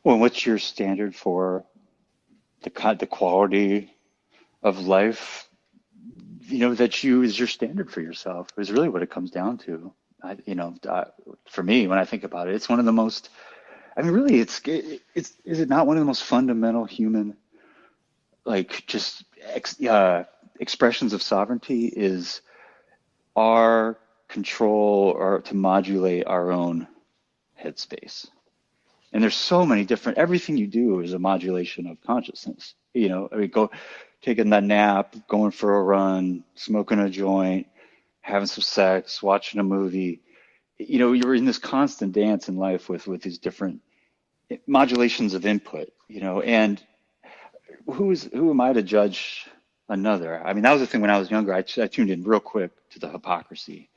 Well, what's your standard for the quality of life? That you is your standard for yourself is really what it comes down to. For me, when I think about it, it's one of the most. I mean, really, is it not one of the most fundamental human, just expressions of sovereignty is our control or to modulate our own headspace. And there's so many different, everything you do is a modulation of consciousness. Taking that nap, going for a run, smoking a joint, having some sex, watching a movie. You're in this constant dance in life with these different modulations of input, and who am I to judge another? I mean, that was the thing when I was younger. I tuned in real quick to the hypocrisy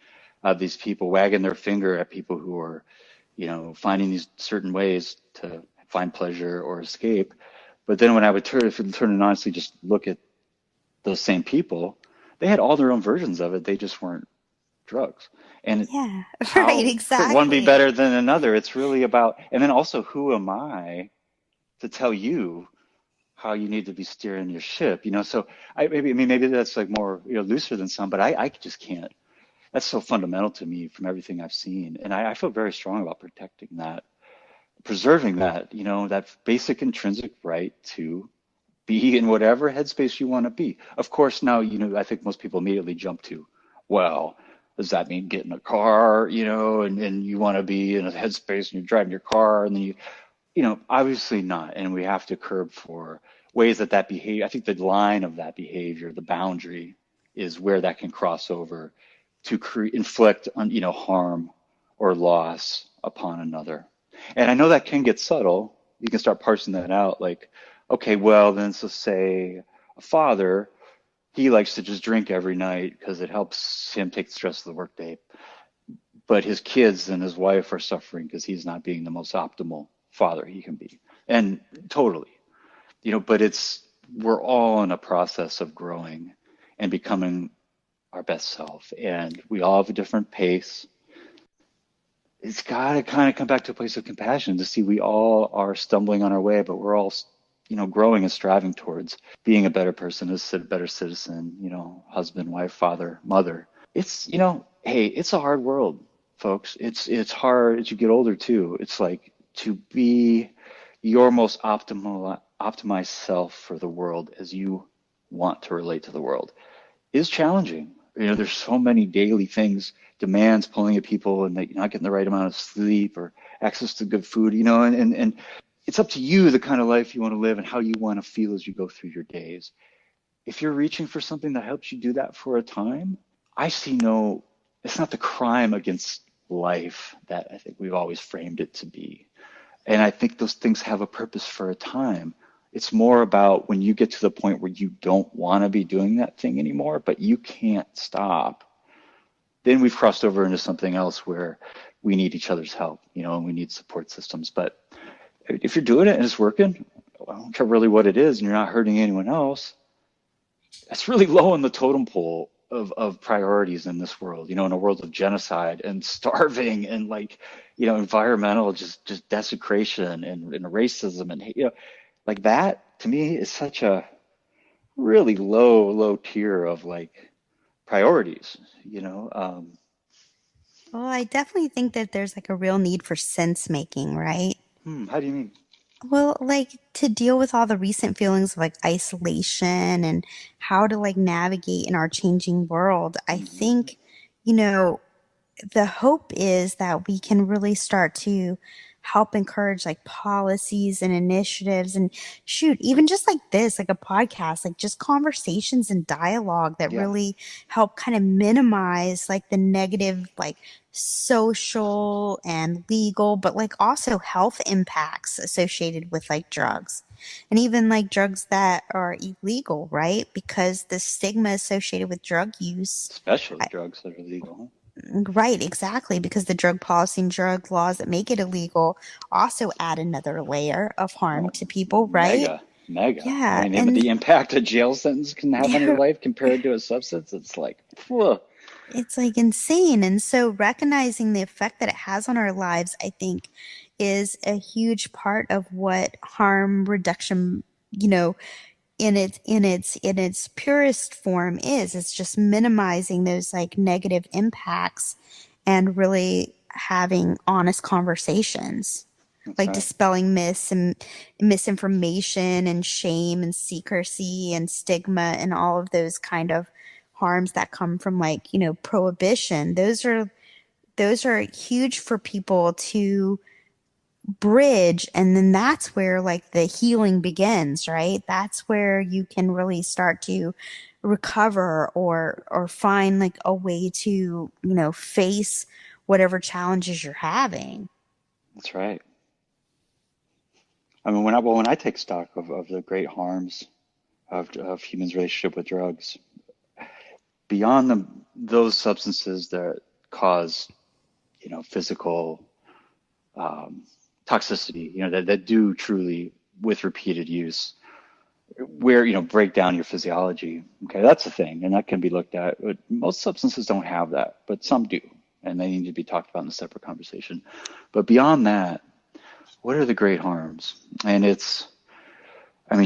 of these people wagging their finger at people who are, finding these certain ways to find pleasure or escape. But then when I would turn and honestly just look at those same people, they had all their own versions of it. They just weren't drugs. And
Yeah, right,
how could one be
exactly.
better than another? It's really about, and then also, who am I to tell you how you need to be steering your ship? So maybe that's like more, looser than some, but I just can't. That's so fundamental to me from everything I've seen. And I feel very strong about protecting that, preserving that, that basic intrinsic right to be in whatever headspace you want to be. Of course, now, I think most people immediately jump to, well, does that mean get in a car, and you want to be in a headspace and you're driving your car and then obviously not. And we have to curb for ways that behavior, I think the line of that behavior, the boundary is where that can cross over to inflict on, harm or loss upon another. And I know that can get subtle. You can start parsing that out like, okay, well, then let's say a father, he likes to just drink every night because it helps him take the stress of the workday. But his kids and his wife are suffering because he's not being the most optimal father he can be. And totally, but we're all in a process of growing and becoming our best self. And we all have a different pace. It's got to kind of come back to a place of compassion to see we all are stumbling on our way, but we're all, growing and striving towards being a better person, a better citizen, husband, wife, father, mother. It's, hey, it's a hard world, folks. It's hard as you get older too. It's like to be your most optimized self for the world as you want to relate to the world is challenging. There's so many daily things, demands pulling at people, and that you're not getting the right amount of sleep or access to good food, and it's up to you the kind of life you want to live and how you want to feel as you go through your days. If you're reaching for something that helps you do that for a time, it's not the crime against life that I think we've always framed it to be. And I think those things have a purpose for a time. It's more about when you get to the point where you don't want to be doing that thing anymore, but you can't stop. Then we've crossed over into something else where we need each other's help, and we need support systems. But if you're doing it and it's working, I don't care really what it is, and you're not hurting anyone else, that's really low on the totem pole of priorities in this world, in a world of genocide and starving and environmental just desecration and racism and like that to me is such a really low tier of priorities,
Well, I definitely think that there's a real need for sense making, right?
How do you mean?
Well, to deal with all the recent feelings of isolation and how to navigate in our changing world, I think, you know, the hope is that we can really start to help encourage policies and initiatives and shoot, even just this, a podcast, just conversations and dialogue that
Yeah.
really help kind of minimize the negative, social and legal, but also health impacts associated with drugs and even drugs that are illegal, right? Because the stigma associated with drug use,
Especially drugs that are legal.
right, exactly, because the drug policy and drug laws that make it illegal also add another layer of harm to people, right?
Mega.
Yeah,
I mean,
and
the impact a jail sentence can have on your life compared to a substance, it's whoa.
it's insane. And so recognizing the effect that it has on our lives, I think, is a huge part of what harm reduction, in its purest form is. It's just minimizing those negative impacts and really having honest conversations.
That's right.
Dispelling myths and misinformation and shame and secrecy and stigma and all of those kind of harms that come from prohibition. Those are huge for people to bridge, and then that's where the healing begins, right? That's where you can really start to recover or find a way to face whatever challenges you're having.
That's right. I mean, when I take stock of the great harms of humans' relationship with drugs, beyond those substances that cause, physical toxicity, that do truly, with repeated use, where, break down your physiology. Okay, that's a thing, and that can be looked at. But most substances don't have that, but some do, and they need to be talked about in a separate conversation. But beyond that, what are the great harms? And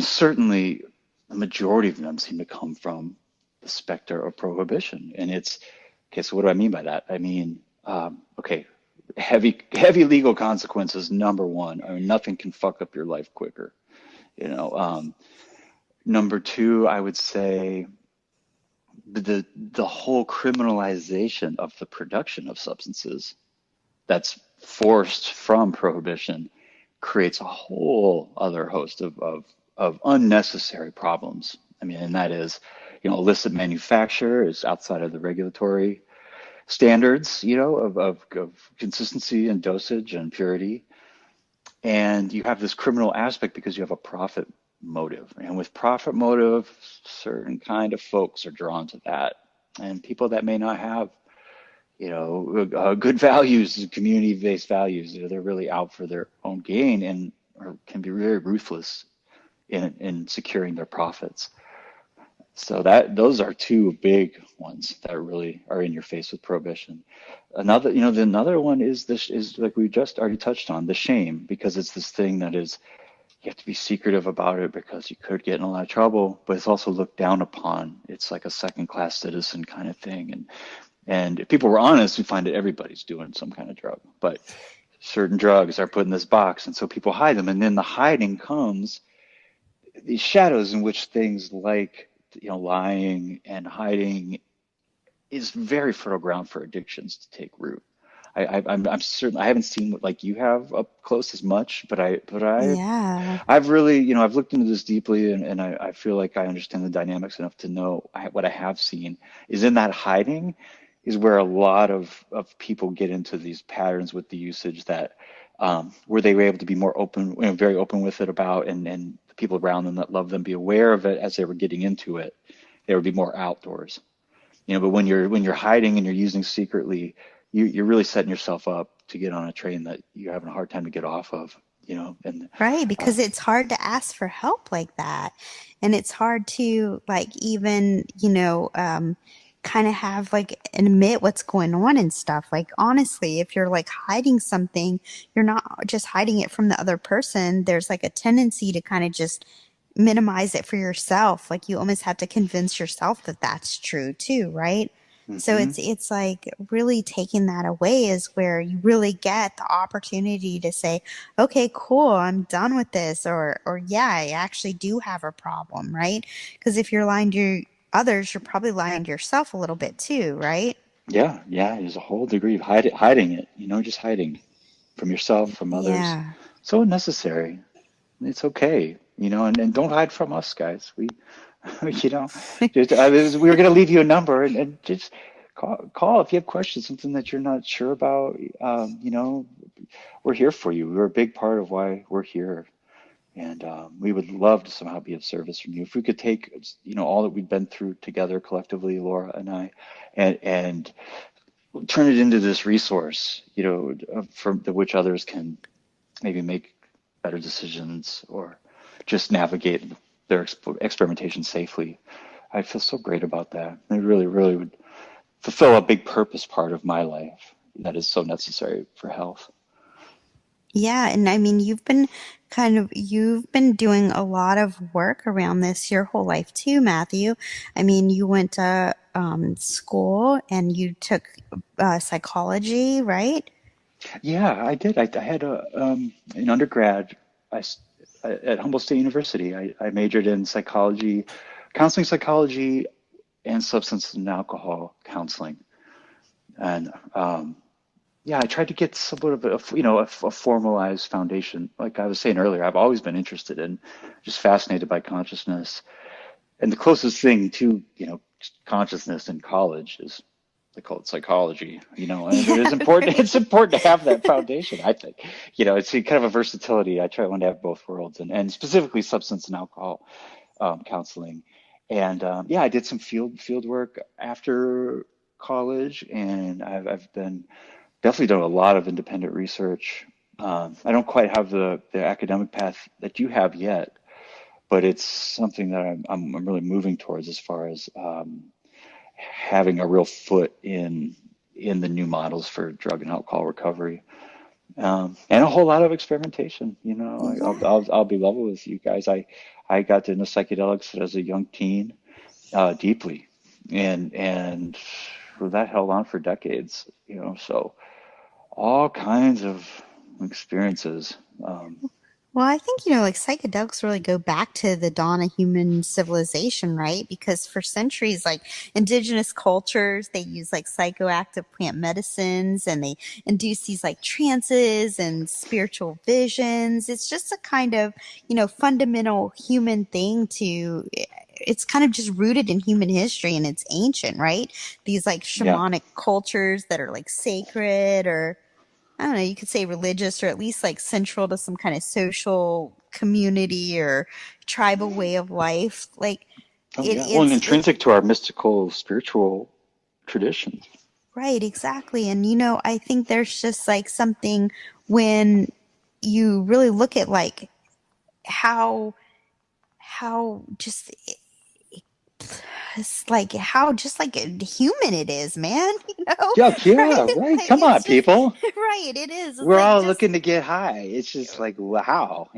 certainly the majority of them seem to come from the specter of prohibition. And okay, so what do I mean by that? I mean, okay, heavy legal consequences, number one. Nothing can fuck up your life quicker. Number two, I would say the whole criminalization of the production of substances that's forced from prohibition creates a whole other host of unnecessary problems. And that is, illicit manufacture is outside of the regulatory standards, of consistency and dosage and purity. And you have this criminal aspect because you have a profit motive. And with profit motive, certain kind of folks are drawn to that. And people that may not have, good values, community-based values, they're really out for their own gain and can be very ruthless in securing their profits. So those are two big ones that really are in your face with prohibition. Another one is like we just already touched on, the shame, because it's this thing that is, you have to be secretive about it because you could get in a lot of trouble, but it's also looked down upon. It's like a second-class citizen kind of thing. And if people were honest, we find that everybody's doing some kind of drug, but certain drugs are put in this box, and so people hide them. And then the hiding comes these shadows in which things like lying and hiding is very fertile ground for addictions to take root. I'm certain I haven't seen what like you have up close as much, but I've really I've looked into this deeply, and I feel like I understand the dynamics enough to know what I have seen is in that hiding is where a lot of people get into these patterns with the usage that where they were able to be more open, very open with it about, and the people around them that love them be aware of it as they were getting into it. They would be more outdoors, but when you're hiding and you're using secretly, you're really setting yourself up to get on a train that you're having a hard time to get off of, and
Right, because it's hard to ask for help like that. And it's hard to like even, kind of have like admit what's going on and stuff. Like honestly, if you're like hiding something, you're not just hiding it from the other person. There's like a tendency to kind of just minimize it for yourself. Like you almost have to convince yourself that that's true too, right? So it's like really taking that away is where you really get the opportunity to say, okay, cool, I'm done with this, or yeah, I actually do have a problem, right? Because if you're lying to others, you're probably lying to yourself a little bit too, right?
yeah, there's a whole degree of hiding it, just hiding from yourself, from others.
Yeah.
So unnecessary. It's okay, and don't hide from us, guys. We we were going to leave you a number, and just call if you have questions, something that you're not sure about. We're here for you. We're a big part of why we're here, and we would love to somehow be of service from you. If we could take, all that we've been through together collectively, Laura and I, and turn it into this resource, from which others can maybe make better decisions or just navigate their experimentation safely. I feel so great about that. It really, really would fulfill a big purpose part of my life that is so necessary for health.
Yeah, and I mean, you've been doing a lot of work around this your whole life too, Matthew. I mean, you went to school and you took psychology, right?
Yeah, I did. I had an undergrad at Humboldt State University. I majored in psychology, counseling psychology, and substance and alcohol counseling. And I tried to get somewhat of a formalized foundation. Like I was saying earlier, I've always been interested in, just fascinated by consciousness. And the closest thing to, consciousness in college is, they call it psychology, and it is important. It's important to have that foundation, I think. It's kind of a versatility. I want to have both worlds, and specifically substance and alcohol counseling. And I did some field work after college, and I've been definitely done a lot of independent research. I don't quite have the academic path that you have yet, but it's something that I'm really moving towards as far as having a real foot in the new models for drug and alcohol recovery. And a whole lot of experimentation.
Yeah.
I'll be level with you guys. I got into psychedelics as a young teen, deeply, and that held on for decades. So all kinds of experiences.
Well, I think, like psychedelics really go back to the dawn of human civilization, right? Because for centuries, like indigenous cultures, they use like psychoactive plant medicines and they induce these like trances and spiritual visions. It's just a kind of, fundamental human thing it's kind of just rooted in human history and it's ancient, right? These like
Yeah.
shamanic cultures that are like sacred or I don't know, you could say religious or at least like central to some kind of social community or tribal way of life. Like
Oh
it,
yeah. Well, and
it's it
intrinsic to our mystical spiritual traditions.
right, exactly. And I think there's just like something when you really look at like how just it's like how just like human it is, man,
Yeah,
right?
yeah, right.
Like
Come on,
it's just
people.
right, it is. It's
We're
like
all
just
looking to get high. It's just like, wow.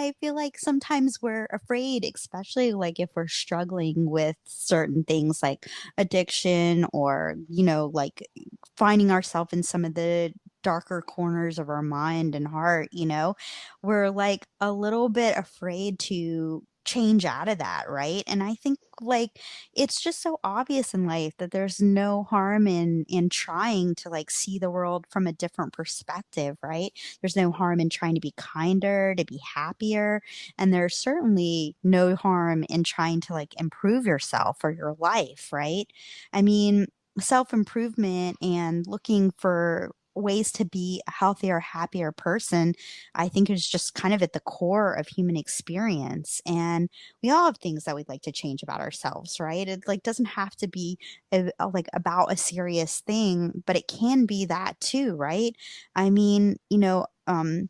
I feel like sometimes we're afraid, especially like if we're struggling with certain things like addiction or, like finding ourselves in some of the darker corners of our mind and heart, we're like a little bit afraid to change out of that, right? And I think like it's just so obvious in life that there's no harm in trying to like see the world from a different perspective, right? There's no harm in trying to be kinder, to be happier. And there's certainly no harm in trying to like improve yourself or your life, right? I mean, self improvement and looking for ways to be a healthier, happier person, I think is just kind of at the core of human experience. And we all have things that we'd like to change about ourselves, right? It like doesn't have to be like about a serious thing, but it can be that too, right? I mean, one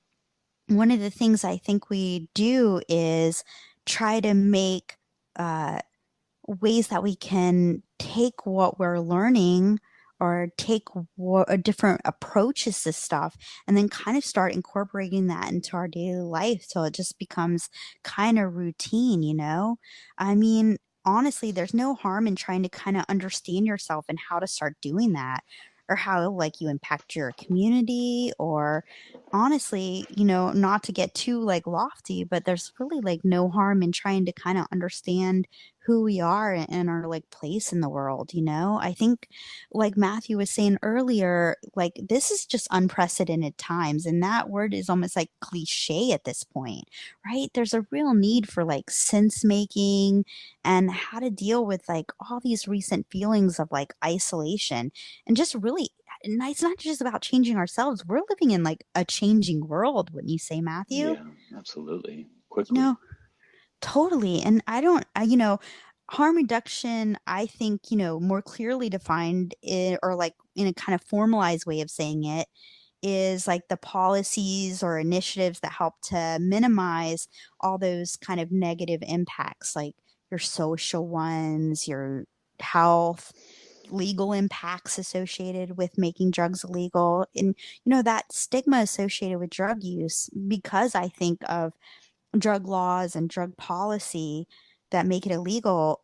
of the things I think we do is try to make uh, ways that we can take what we're learning or take different approaches to stuff and then kind of start incorporating that into our daily life so it just becomes kind of routine. I mean, honestly, there's no harm in trying to kind of understand yourself and how to start doing that or how like you impact your community or honestly, not to get too like lofty, but there's really like no harm in trying to kind of understand who we are and our like place in the world. I think like Matthew was saying earlier, like this is just unprecedented times and that word is almost like cliche at this point, right? There's a real need for like sense making and how to deal with like all these recent feelings of like isolation and just really and it's not just about changing ourselves. We're living in like a changing world, wouldn't you say, Matthew?
Yeah, absolutely.
You
Quickly.
know, totally. And I don't, harm reduction, I think, more clearly defined or like in a kind of formalized way of saying it is like the policies or initiatives that help to minimize all those kind of negative impacts, like your social ones, your health, legal impacts associated with making drugs illegal, and, that stigma associated with drug use, because I think of drug laws and drug policy that make it illegal,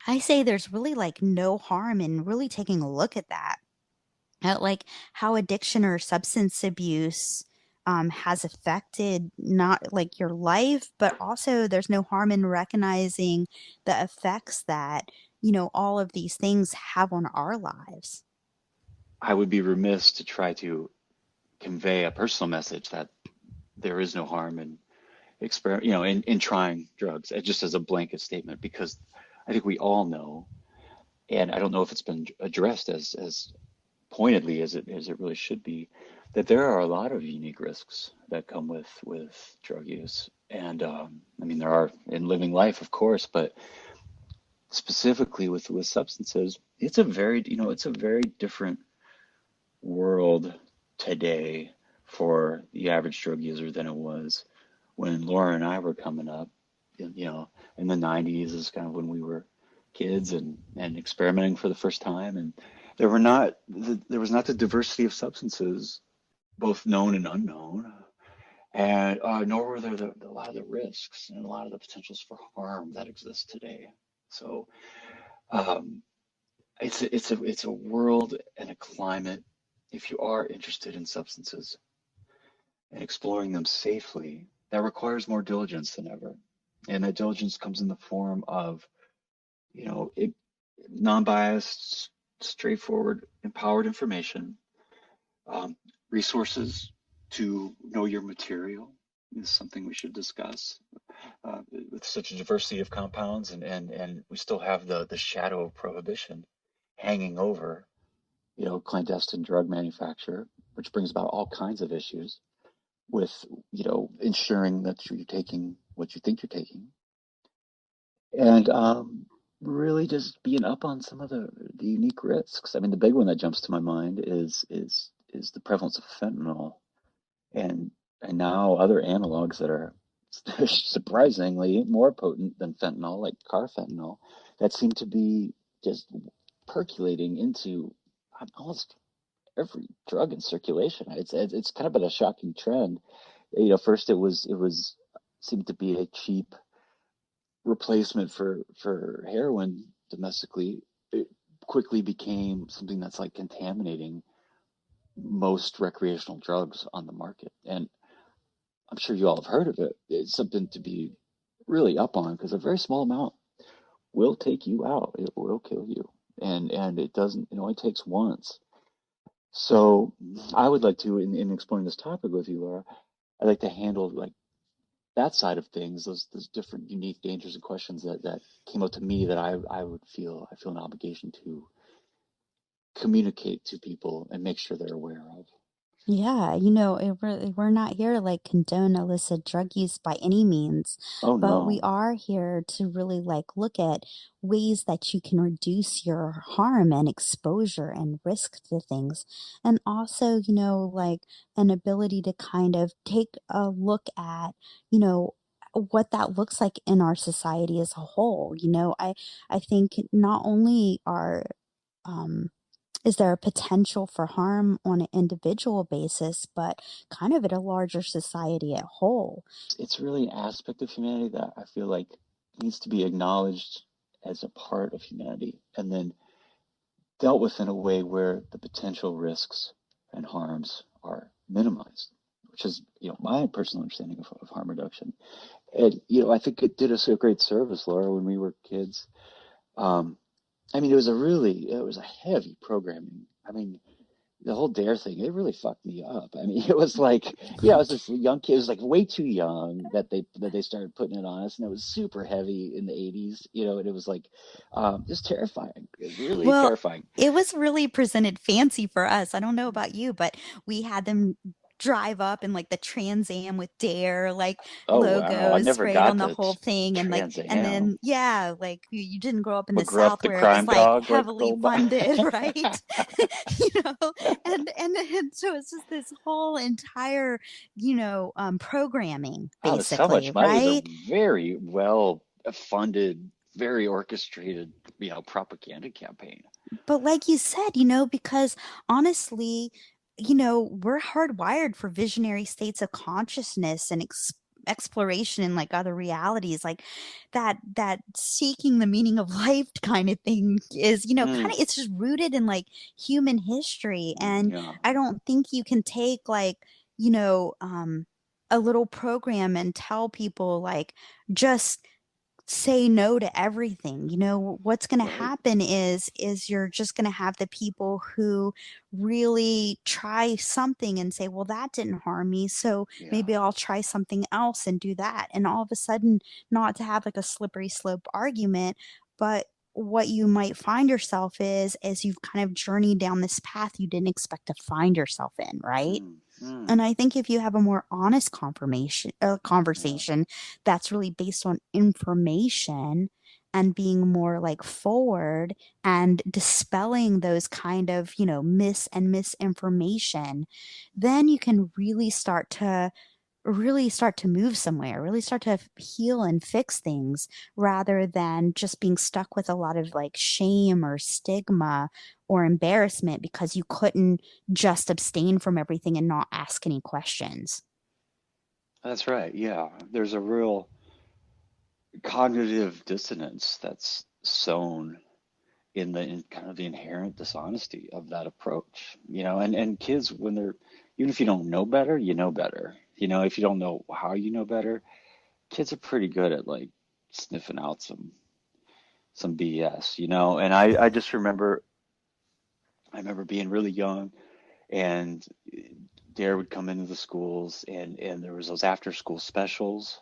I say there's really like no harm in really taking a look at that, at like how addiction or substance abuse has affected not like your life, but also there's no harm in recognizing the effects that, all of these things have on our lives.
I would be remiss to try to convey a personal message that there is no harm in in trying drugs, just as a blanket statement, because I think we all know, and I don't know if it's been addressed as pointedly as it really should be, that there are a lot of unique risks that come with drug use. And I mean, there are in living life, of course, but specifically with substances, it's a very different world today for the average drug user than it was when Laura and I were coming up. In the 90s is kind of when we were kids and experimenting for the first time, and there was not the diversity of substances, both known and unknown, and nor were there a lot of the risks and a lot of the potentials for harm that exist today. So um, it's a world and a climate. If you are interested in substances and exploring them safely, that requires more diligence than ever. And that diligence comes in the form of, you know, it, non-biased, straightforward, empowered information, um, resources to know your material is something we should discuss. With such a diversity of compounds, and we still have the shadow of prohibition hanging over, clandestine drug manufacture, which brings about all kinds of issues with, ensuring that you're taking what you think you're taking, and really just being up on some of the unique risks. I mean, the big one that jumps to my mind is the prevalence of fentanyl, and now other analogs that are surprisingly more potent than fentanyl, like carfentanil, that seem to be just percolating into almost every drug in circulation. It's kind of been a shocking trend. First it was seemed to be a cheap replacement for heroin domestically. It quickly became something that's like contaminating most recreational drugs on the market. And I'm sure you all have heard of it. It's something to be really up on, because a very small amount will take you out. It will kill you. And it only takes once. So I would like to, in exploring this topic with you, Laura, I'd like to handle like that side of things, those different unique dangers and questions that came up to me that I feel an obligation to communicate to people and make sure they're aware of.
Yeah, we're not here to like condone illicit drug use by any means,
Oh
but we
no.
are here to really like look at ways that you can reduce your harm and exposure and risk to things. And also, like an ability to kind of take a look at, you know, what that looks like in our society as a whole. I think not only are um is there a potential for harm on an individual basis, but kind of at a larger society at whole?
It's really an aspect of humanity that I feel like needs to be acknowledged as a part of humanity, and then dealt with in a way where the potential risks and harms are minimized, which is, my personal understanding of harm reduction. And, I think it did us a great service, Laura, when we were kids. Um, I mean, it was a heavy programming. I mean, the whole dare thing, it really fucked me up. I mean, it was like, I was this young kid, it was like way too young that they started putting it on us, and it was super heavy in the 80s, and it was like just terrifying. It was really
Well,
terrifying.
it was really presented fancy for us. I don't know about you, but we had them drive up in like the Trans Am with Dare like
Oh wow, I
logos
never
sprayed on
got
the
the
whole thing,
Trans
and
Am.
then yeah, like you didn't grow up in the
But grew up
South
the
where it was
crime
like
dog, like
heavily
go by.
funded, right? you know, and so it's just this whole entire programming
Oh, it's so
basically,
much money. It was a
right?
very well funded, very orchestrated, propaganda campaign.
But like you said, because honestly, we're hardwired for visionary states of consciousness and exploration and like other realities, like that seeking the meaning of life kind of thing is, kind
Mm,
of it's just rooted in like human history. And
yeah.
I don't think you can take like, you know, um, a little program and tell people like just
say no to everything. You know, what's going to
Right.
happen is you're just going to have the people who really try something and say, well, that didn't harm me, so
Yeah.
maybe I'll try something else and do that. And all of a sudden, not to have like a slippery slope argument, but what you might find yourself is you've kind of journeyed down this path you didn't expect to find yourself in, right?
Mm, mm,
And I think if you have a more honest confirmation
yeah.
conversation that's really based on information and being more like forward and dispelling those kind of, misinformation, then you can really start to move somewhere, really start to heal and fix things rather than just being stuck with a lot of like shame or stigma or embarrassment because you couldn't just abstain from everything and not ask any questions.
That's right. Yeah. There's a real cognitive dissonance that's sown in kind of the inherent dishonesty of that approach, and kids, when they're, even if you don't know better, you know better. If you don't know how you know better, kids are pretty good at like sniffing out some BS, and I just remember being really young, and Dare would come into the schools, and there was those after school specials.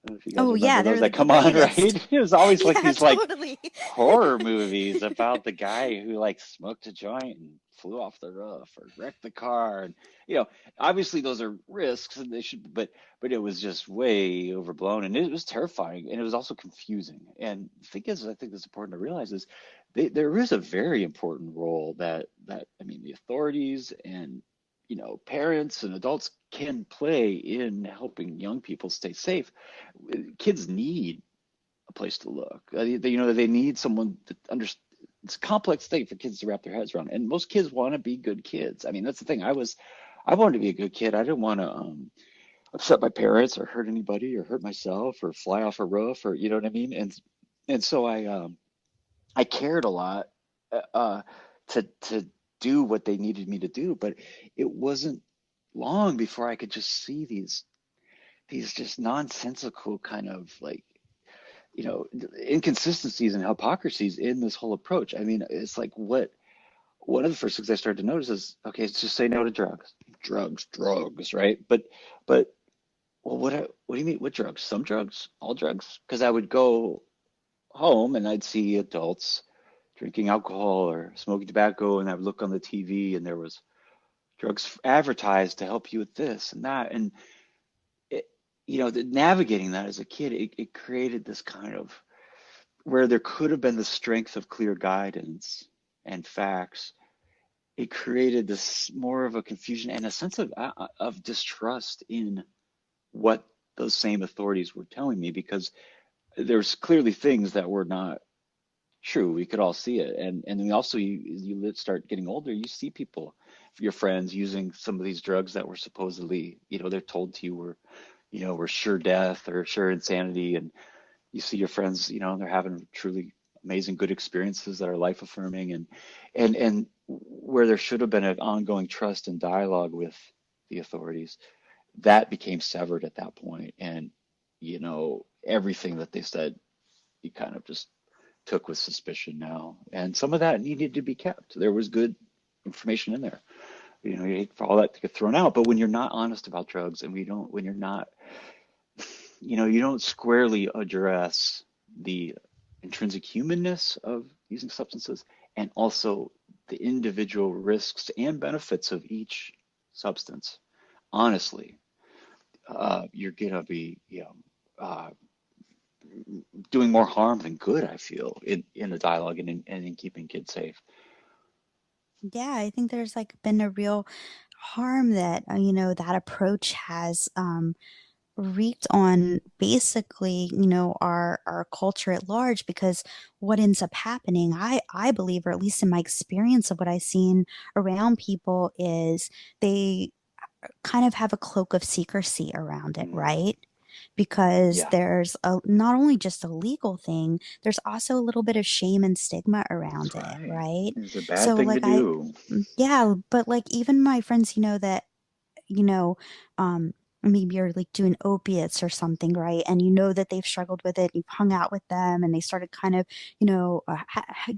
I don't know if you guys
Oh
remember
yeah,
those
they're
that
the
come on, right?
greatest.
It was always like
Yeah,
these like
totally.
horror movies about the guy who like smoked a joint and flew off the roof or wrecked the car. And you know, obviously those are risks and they should, but it was just way overblown and it was terrifying and it was also confusing. And the thing is, I think it's important to realize is there is a very important role that I mean the authorities and parents and adults can play in helping young people stay safe. Kids need a place to look. They need someone that understands. It's a complex thing for kids to wrap their heads around, and most kids want to be good kids. I mean, that's the thing. I wanted to be a good kid. I didn't want to upset my parents or hurt anybody or hurt myself or fly off a roof or you know what I mean. And so I cared a lot to do what they needed me to do, but it wasn't long before I could just see these just nonsensical kind of like inconsistencies and hypocrisies in this whole approach. I mean, it's like what one of the first things I started to notice is, okay, it's just say no to drugs, right? But well, what do you mean? What drugs? Some drugs? All drugs? Because I would go home and I'd see adults drinking alcohol or smoking tobacco, and I would look on the TV and there was drugs advertised to help you with this and that, and it, navigating that as a kid, it created this kind of where there could have been the strength of clear guidance and facts, it created this more of a confusion and a sense of distrust in what those same authorities were telling me because there's clearly things that were not true. We could all see it, and then also you start getting older, you see people, your friends using some of these drugs that were supposedly they're told to you were sure death or sure insanity, and you see your friends, they're having truly amazing, good experiences that are life affirming, and where there should have been an ongoing trust and dialogue with the authorities, that became severed at that point. And, everything that they said, you kind of just took with suspicion now. And some of that needed to be kept. There was good information in there. You hate for all that to get thrown out. But when you're not honest about drugs and when you're not you don't squarely address the intrinsic humanness of using substances and also the individual risks and benefits of each substance. Honestly, you're gonna be, uh, doing more harm than good. I feel in the dialogue and in keeping kids safe.
Yeah, I think there's like been a real harm that that approach has wreaked on basically, our culture at large because what ends up happening, I believe, or at least in my experience of what I've seen around people is they kind of have a cloak of secrecy around it,
Mm,
right? Because
yeah,
there's not only just a legal thing, there's also a little bit of shame and stigma
that's
around it,
right.
right?
It's a bad
So
thing to
like
do.
yeah, but like even my friends, that, you know, um,
maybe you're like doing opiates or something, right? And you know that they've struggled with it. You've hung out with them and they started kind of,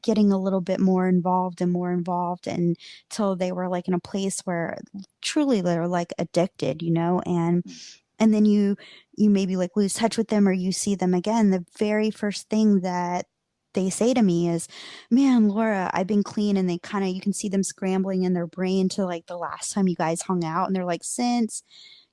getting a little bit more involved until they were like in a place where truly they're like addicted, and then you maybe like lose touch with them or you see them again. The very first thing that they say to me is, man, Laura, I've been clean. And they kind of, you can see them scrambling in their brain to like the last time you guys hung out. And they're like, since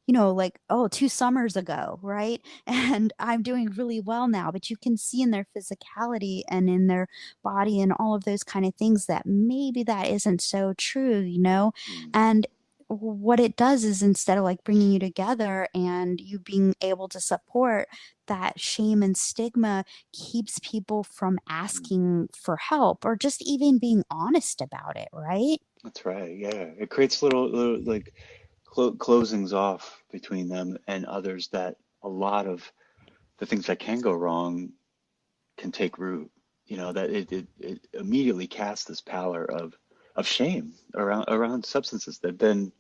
like, oh, 2 summers ago, right? And I'm doing really well now. But you can see in their physicality and in their body and all of those kind of things that maybe that isn't so true. And what it does is instead of like bringing you together and you being able to support, that shame and stigma keeps people from asking for help or just even being honest about it, right?
That's right. Yeah, it creates little like closings off between them and others, that a lot of the things that can go wrong can take root. That it immediately casts this pallor of shame around substances that then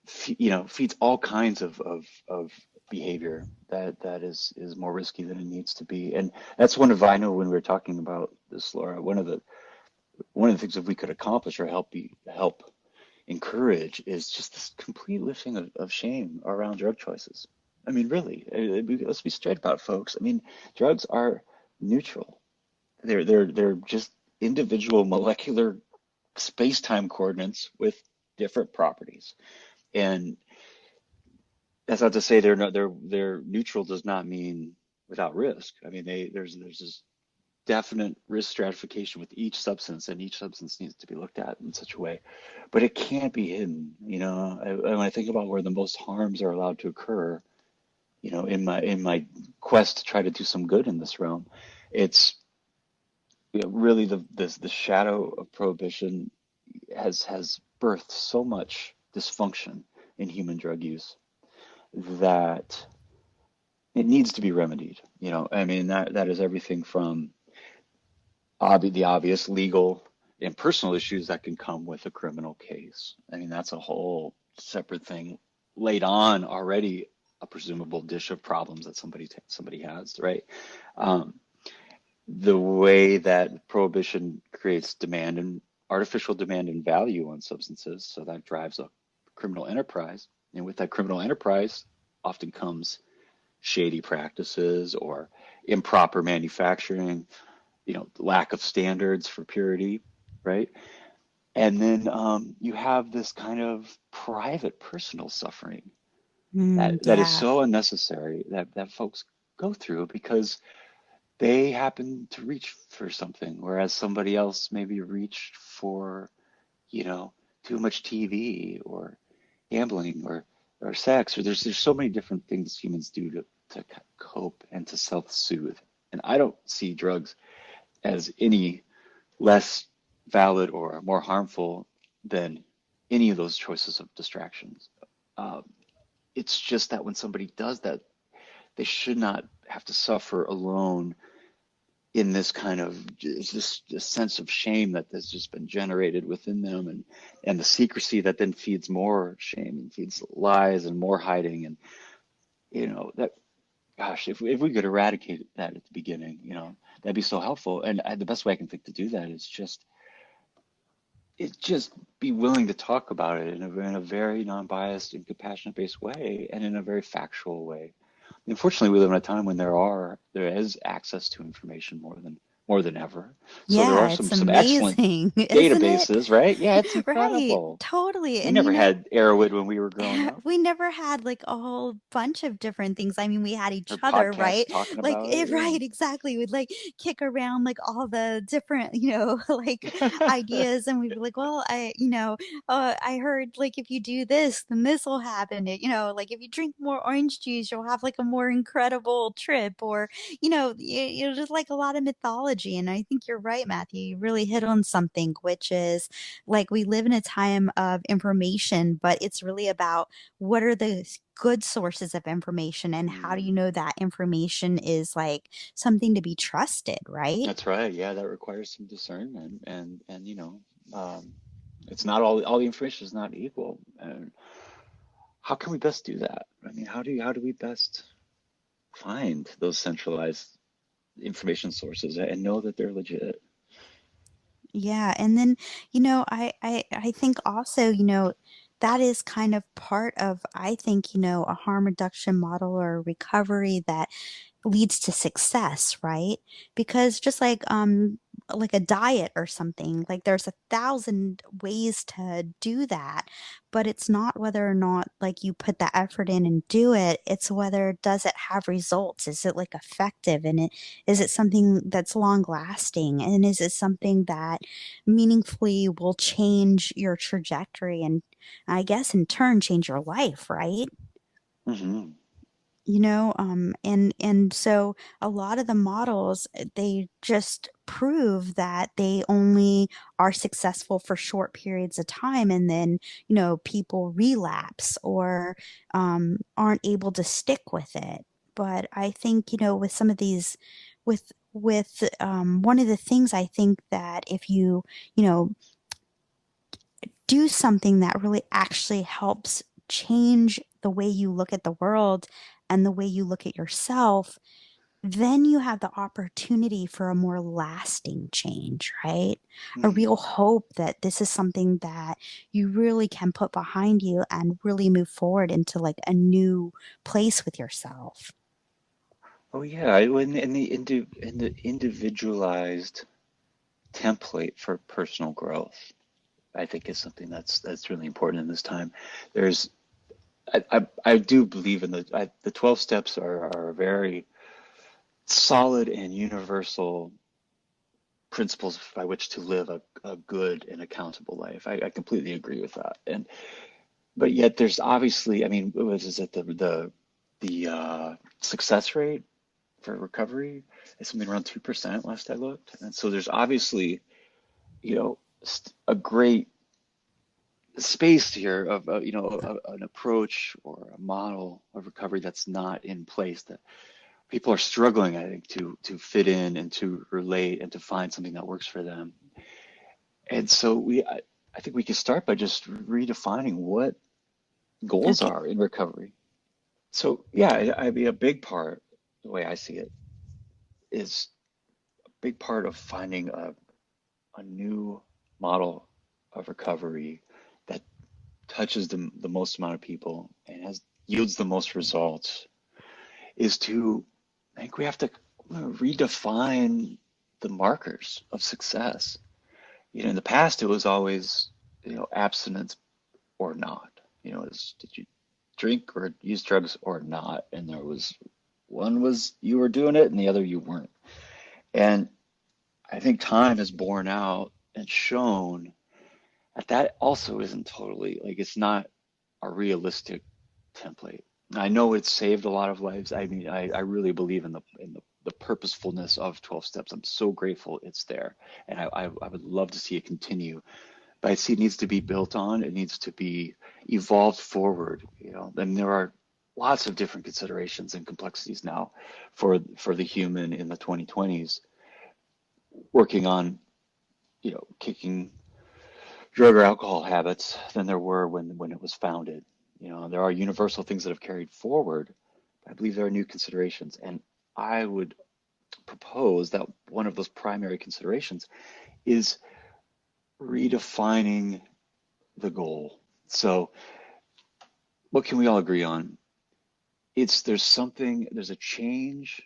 feeds all kinds of behavior that is more risky than it needs to be. And that's I know when we were talking about this, Laura, one of the things that we could accomplish or help encourage is just this complete lifting of shame around drug choices. I mean, really, let's be straight about it, folks. I mean, drugs are neutral. They're just individual molecular space-time coordinates with different properties. And that's not to say they're neutral does not mean without risk. I mean, there's this definite risk stratification with each substance, and each substance needs to be looked at in such a way. But it can't be hidden. When I think about where the most harms are allowed to occur, in my quest to try to do some good in this realm, it's really the shadow of prohibition has birthed so much dysfunction in human drug use that it needs to be remedied. I mean, that is everything from the obvious legal and personal issues that can come with a criminal case. I mean, that's a whole separate thing laid on already, a presumable dish of problems that somebody has, right? The way that prohibition creates demand and artificial demand and value on substances, so that drives a criminal enterprise. And with that criminal enterprise often comes shady practices or improper manufacturing, lack of standards for purity, right? And then you have this kind of private, personal suffering that is
Yeah.
so unnecessary that folks go through because they happen to reach for something, whereas somebody else maybe reached for, too much TV or gambling or sex, or there's so many different things humans do to cope and to self-soothe. And I don't see drugs as any less valid or more harmful than any of those choices of distractions. Uh, it's just that when somebody does that, they should not have to suffer alone in this kind of this sense of shame that has just been generated within them, and the secrecy that then feeds more shame and feeds lies and more hiding. And that, gosh, if we could eradicate that at the beginning, that'd be so helpful. And the best way I can think to do that is just be willing to talk about it in a very non-biased and compassionate based way, and in a very factual way. Unfortunately, we live in a time when there is access to information more than ever. So there
Yeah,
are
it's
some excellent
amazing, isn't it?
databases, right? Yeah, it's
Right,
incredible.
totally.
We
And
never had Arrowwood when we were growing up,
we never had like a whole bunch of different things. I mean, we had each
or
other,
podcasts
right?
talking
Like,
about it.
right, exactly. We'd like kick around like all the different, like
Yeah.
ideas, and we'd be like, well, I heard like if you do this, then this will happen. Like if you drink more orange juice, you'll have like a more incredible trip, or just like a lot of mythology. And I think you're right, Matthew. You really hit on something, which is like we live in a time of information, but it's really about what are the good sources of information and how do you
Mm,
know that information is like something to be trusted, right?
that's right. Yeah, that requires some discernment, and um, it's not all the information is not equal. And how can we best do that? I mean, how do we best find those centralized information sources and know that they're legit?
Yeah, and then, I think also, that is kind of part of, I think, a harm reduction model or recovery that leads to success, right? Because just like a diet or something, like there's 1,000 ways to do that, but it's not whether or not like you put the effort in and do it, it's whether does it have results? Is it like effective? And is it something that's long lasting? And is it something that meaningfully will change your trajectory and I guess in turn change your life, right?
Hmm.
And so a lot of the models, they just prove that they only are successful for short periods of time, and then, people relapse or aren't able to stick with it. But I think, with some of these, with one of the things I think that if you know, do something that really actually helps change the way you look at the world and the way you look at yourself, then you have the opportunity for a more lasting change, right? A
Hmm.
real hope that this is something that you really can put behind you and really move forward into like a new place with yourself.
Oh yeah, in the individualized template for personal growth, I think is something that's really important in this time. There's I do believe in the 12 steps are very solid and universal principles by which to live a good and accountable life. I completely agree with that. And but yet there's obviously, I mean, what is it, the success rate for recovery is something around 2% last I looked. And so there's obviously, a great space here of an approach or a model of recovery that's not in place, that people are struggling, I think, to fit in and to relate and to find something that works for them. And so I think we can start by just redefining what goals
Okay.
are in recovery. So yeah, I mean, a big part, the way I see it, is a big part of finding a new model of recovery that touches the most amount of people and has yields the most results is to, I think we have to redefine the markers of success. In the past, it was always, abstinence or not. Did you drink or use drugs or not? And there was one was you were doing it and the other you weren't. And I think time has borne out and shown that that also isn't totally, like, it's not a realistic template. I know it's saved a lot of lives. I mean, I really believe in the purposefulness of 12 steps. I'm so grateful it's there. And I would love to see it continue. But I see it needs to be built on. It needs to be evolved forward. And there are lots of different considerations and complexities now for the human in the 2020s working on, kicking drug or alcohol habits than there were when it was founded. There are universal things that have carried forward. I believe there are new considerations, and I would propose that one of those primary considerations is redefining the goal. So, what can we all agree on? There's a change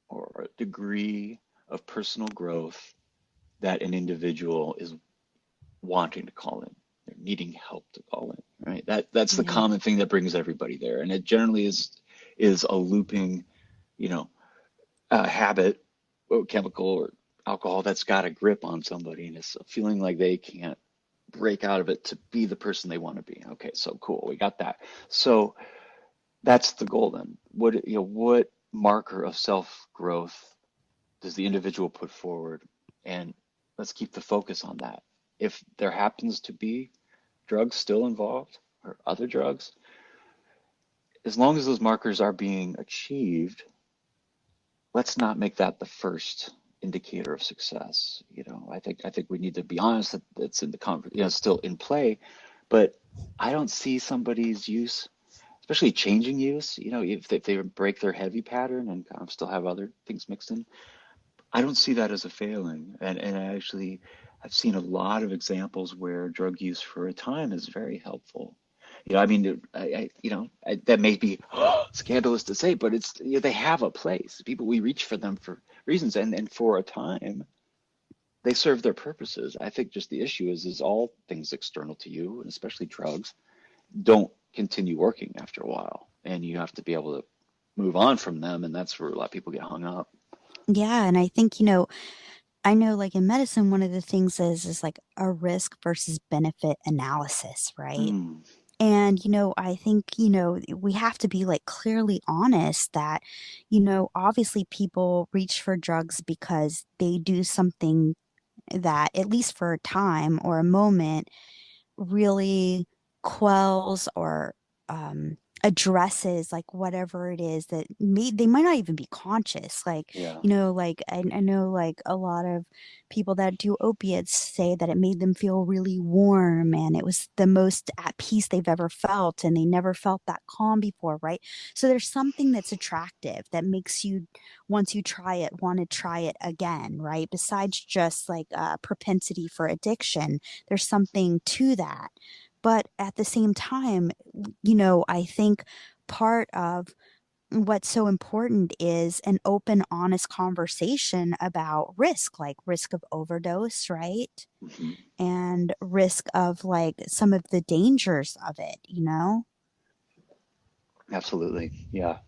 or a degree of personal growth that an individual is wanting to call in. They're needing help to call in, right? That's the
Yeah.
common thing that brings everybody there, and it generally is a looping, you know, habit or chemical or alcohol that's got a grip on somebody, and it's feeling like they can't break out of it to be the person they want to be. Okay, so cool, we got that. So that's the goal then. What marker of self growth does the individual put forward? And let's keep the focus on that. If there happens to be drugs still involved or other drugs, as long as those markers are being achieved, let's not make that the first indicator of success. I think we need to be honest that it's in the still in play, but I don't see somebody's use especially changing use, if they break their heavy pattern and kind of still have other things mixed in, I don't see that as a failing. And I actually, I've seen a lot of examples where drug use for a time is very helpful. I mean, that may be scandalous to say, but it's, they have a place. People, we reach for them for reasons, and for a time, they serve their purposes. I think just the issue is all things external to you, and especially drugs, don't continue working after a while, and you have to be able to move on from them, and that's where a lot of people get hung up.
Yeah, and I think, I know like in medicine, one of the things is like a risk versus benefit analysis, right?
Mm,
And, I think, we have to be like clearly honest that, obviously people reach for drugs because they do something that, at least for a time or a moment, really quells or addresses like whatever it is that they might not even be conscious. Like,
yeah.
like I know like a lot of people that do opiates say that it made them feel really warm and it was the most at peace they've ever felt and they never felt that calm before, right? So there's something that's attractive that makes you, once you try it, want to try it again, right? Besides just like a propensity for addiction, there's something to that. But at the same time, I think part of what's so important is an open, honest conversation about risk, like risk of overdose, right?
Hmm.
And risk of like some of the dangers of it.
Absolutely. Yeah.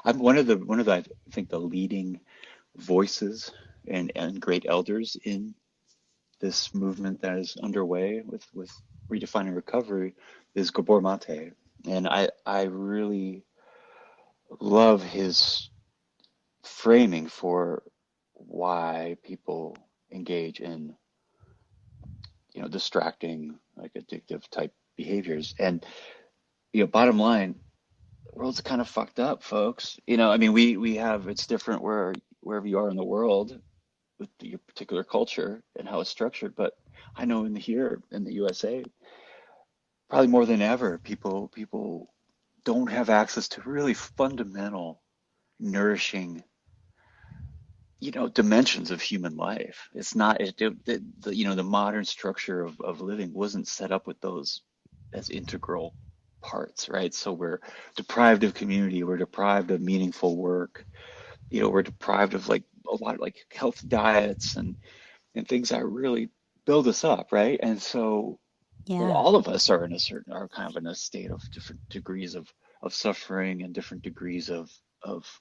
I'm one of the I think the leading voices and great elders in this movement that is underway with redefining recovery is Gabor Mate. And I really love his framing for why people engage in, distracting, like addictive type behaviors. And, bottom line, the world's kind of fucked up, folks. I mean, we have, it's different wherever you are in the world with your particular culture and how it's structured. But I know here in the USA, probably more than ever, people don't have access to really fundamental, nourishing, dimensions of human life. It's not the modern structure of living wasn't set up with those as integral parts, right? So we're deprived of community, we're deprived of meaningful work, we're deprived of like a lot of like healthy diets and things that really build us up, right? And so
Yeah.
all of us are kind of in a state of different degrees of suffering and different degrees of of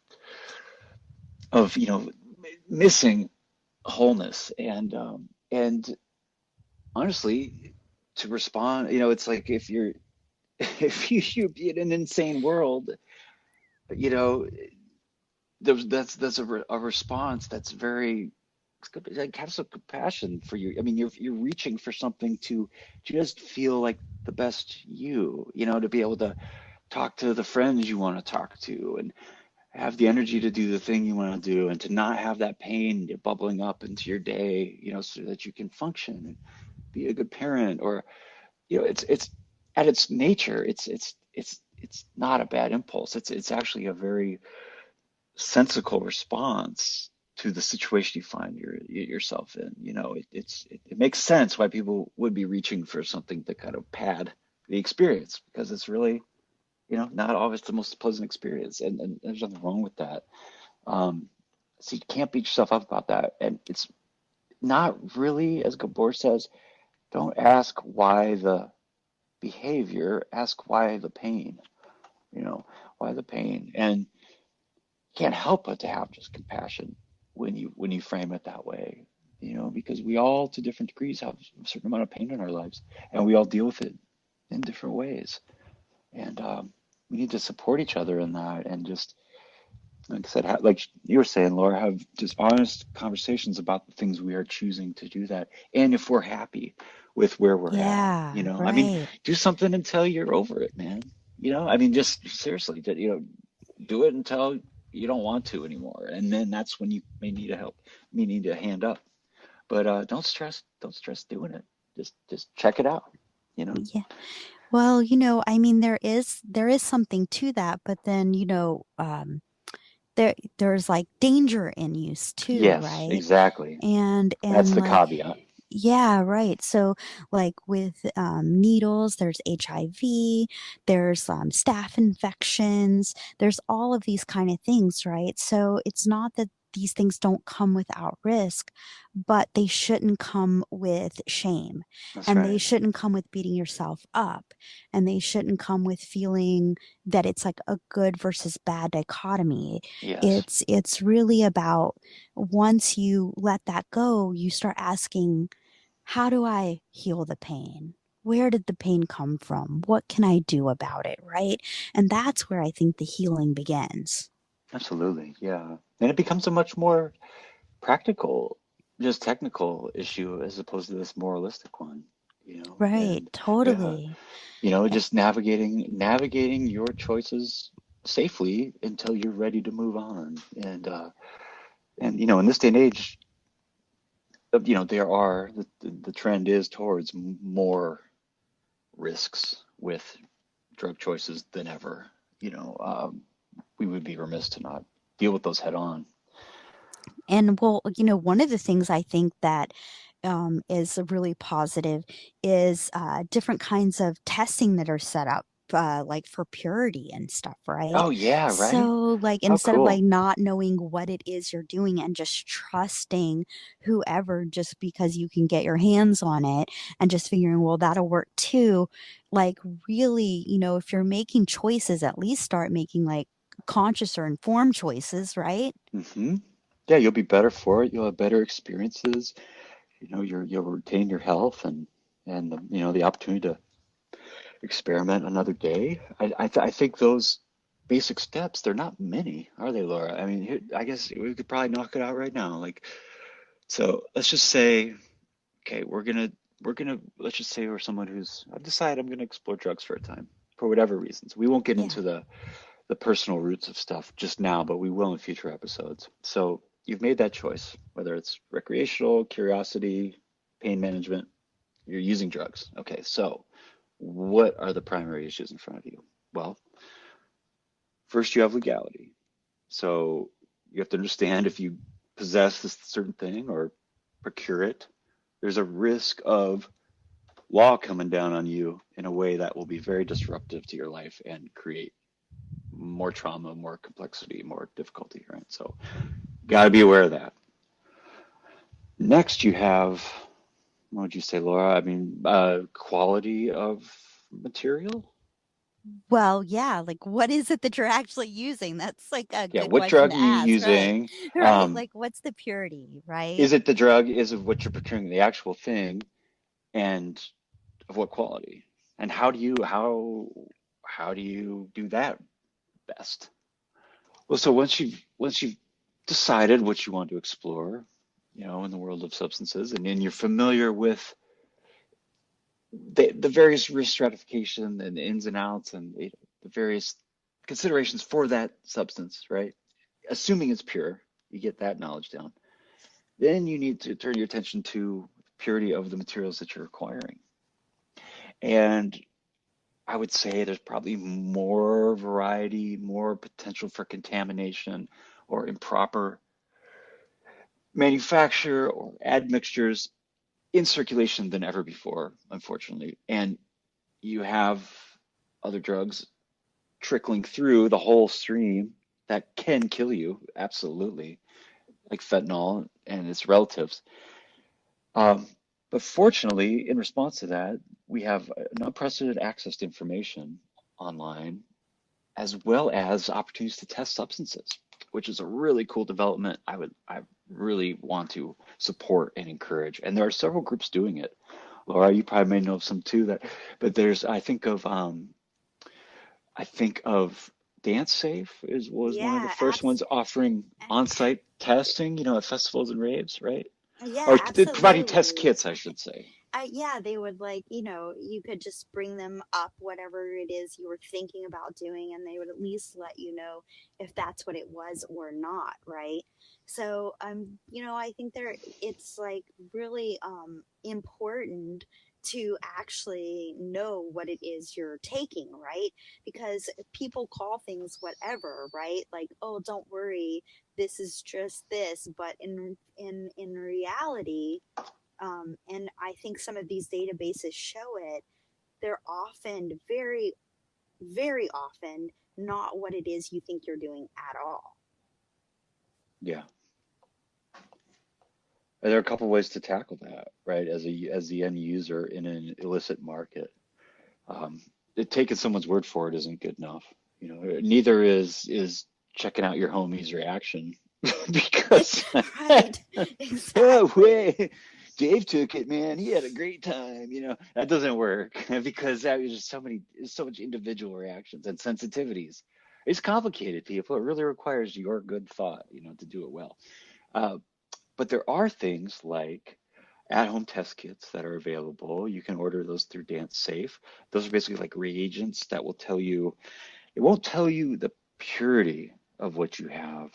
missing wholeness. And honestly, to respond, it's like if you're if you be in an insane world, you know that's a response that's very, it's good, like have some compassion for you. I mean, you're reaching for something to just feel like the best to be able to talk to the friends you want to talk to and have the energy to do the thing you want to do, and to not have that pain bubbling up into your day, so that you can function and be a good parent. Or it's at its nature, it's not a bad impulse. It's actually a very sensical response to the situation you find yourself in. It makes sense why people would be reaching for something to kind of pad the experience, because it's really, not always the most pleasant experience, and there's nothing wrong with that. Um, so you can't beat yourself up about that. And it's not really, as Gabor says, don't ask why the behavior, ask why the pain, why the pain. And you can't help but to have just compassion when you frame it that way, because we all to different degrees have a certain amount of pain in our lives, and we all deal with it in different ways. And we need to support each other in that, and just like I said, like you were saying, Laura, have just honest conversations about the things we are choosing to do that. And if we're happy with where we're at,
Yeah,
I mean,
right.
do something until you're over it, man. I mean, just seriously, do it until you don't want to anymore. And then that's when you may need a hand up. But don't stress doing it. Just check it out, you know?
Yeah.
Well, I mean, there is something to that, but then, there's like danger in use too,
Yes,
right?
exactly. That's
And
the
like,
caveat.
yeah, right. So, like with needles, there's HIV, there's staph infections, there's all of these kind of things, right? So, it's not that these things don't come without risk, but they shouldn't come with shame,
That's
and they
right.
shouldn't come with beating yourself up, and they shouldn't come with feeling that it's like a good versus bad dichotomy.
Yes.
It's really about, once you let that go, you start asking, how do I heal the pain? Where did the pain come from? What can I do about it? Right. And that's where I think the healing begins.
Absolutely. Yeah. And it becomes a much more practical, just technical issue as opposed to this moralistic one,
Right.
and yeah,
Totally. Eh,
just navigating your choices safely until you're ready to move on. And in this day and age, there are the trend is towards more risks with drug choices than ever. We would be remiss to not deal with those head on.
And well, one of the things I think that is really positive is different kinds of testing that are set up. Like for purity and stuff, right?
Oh yeah, right?
So, like,
How
instead of
cool.
like not knowing what it is you're doing and just trusting whoever just because you can get your hands on it and just figuring, well, that'll work too. Like, really, if you're making choices, at least start making like conscious or informed choices, right?
Hmm. Yeah, you'll be better for it. You'll have better experiences. You'll retain your health and the opportunity to experiment another day. I think those basic steps, they're not many, are they, Laura? I mean, I guess we could probably knock it out right now. Like, so let's just say, okay, we're gonna let's just say we're someone who's I've decided I'm gonna explore drugs for a time for whatever reasons. We won't get
Yeah.
into the personal roots of stuff just now, but we will in future episodes. So you've made that choice, whether it's recreational, curiosity, pain management, you're using drugs. Okay, so what are the primary issues in front of you? Well, first you have legality. So you have to understand if you possess this certain thing or procure it, there's a risk of law coming down on you in a way that will be very disruptive to your life and create more trauma, more complexity, more difficulty, right? So, got to be aware of that. Next, you have, what would you say, Laura? I mean, quality of material.
Well, yeah, like what is it that you're actually using? That's like a
Yeah,
good
what
question
drug
to
are you
ask, right?
using?
Right? Like what's the purity, right?
Is it the drug? Is it what you're procuring, the actual thing, and of what quality? And how do you do that best? Well, so once you've decided what you want to explore, in the world of substances, and then you're familiar with the various risk stratification and the ins and outs and the various considerations for that substance, right? Assuming it's pure, you get that knowledge down. Then you need to turn your attention to purity of the materials that you're acquiring. And I would say there's probably more variety, more potential for contamination or improper manufacture or admixtures in circulation than ever before, unfortunately. And you have other drugs trickling through the whole stream that can kill you, absolutely, like fentanyl and its relatives. Um, but fortunately, in response to that, we have an unprecedented access to information online, as well as opportunities to test substances, which is a really cool development. I really want to support and encourage. And there are several groups doing it. Laura, you probably may know of some too but there's I think of Dance Safe was one of the
Yeah,
first ones offering on-site testing, at festivals and raves, right?
yeah,
Or providing test
absolutely.
kits, I should say.
Yeah, they would like, you could just bring them up whatever it is you were thinking about doing, and they would at least let you know if that's what it was or not, right? So, I think it's like really important to actually know what it is you're taking, right? Because people call things whatever, right? Like, oh, don't worry, this is just this. But in reality, and I think some of these databases show it, they're often very, very often not what it is you think you're doing at all.
Yeah. And there are a couple ways to tackle that, right? As the end user in an illicit market, taking someone's word for it isn't good enough. Neither is checking out your homie's reaction because
Right.
oh,
Exactly.
wait, Dave took it, man. He had a great time. That doesn't work because that is just so much individual reactions and sensitivities. It's complicated, people. It really requires your good thought, to do it well. But there are things like at-home test kits that are available. You can order those through Dance Safe. Those are basically like reagents that will tell you, it won't tell you the purity of what you have,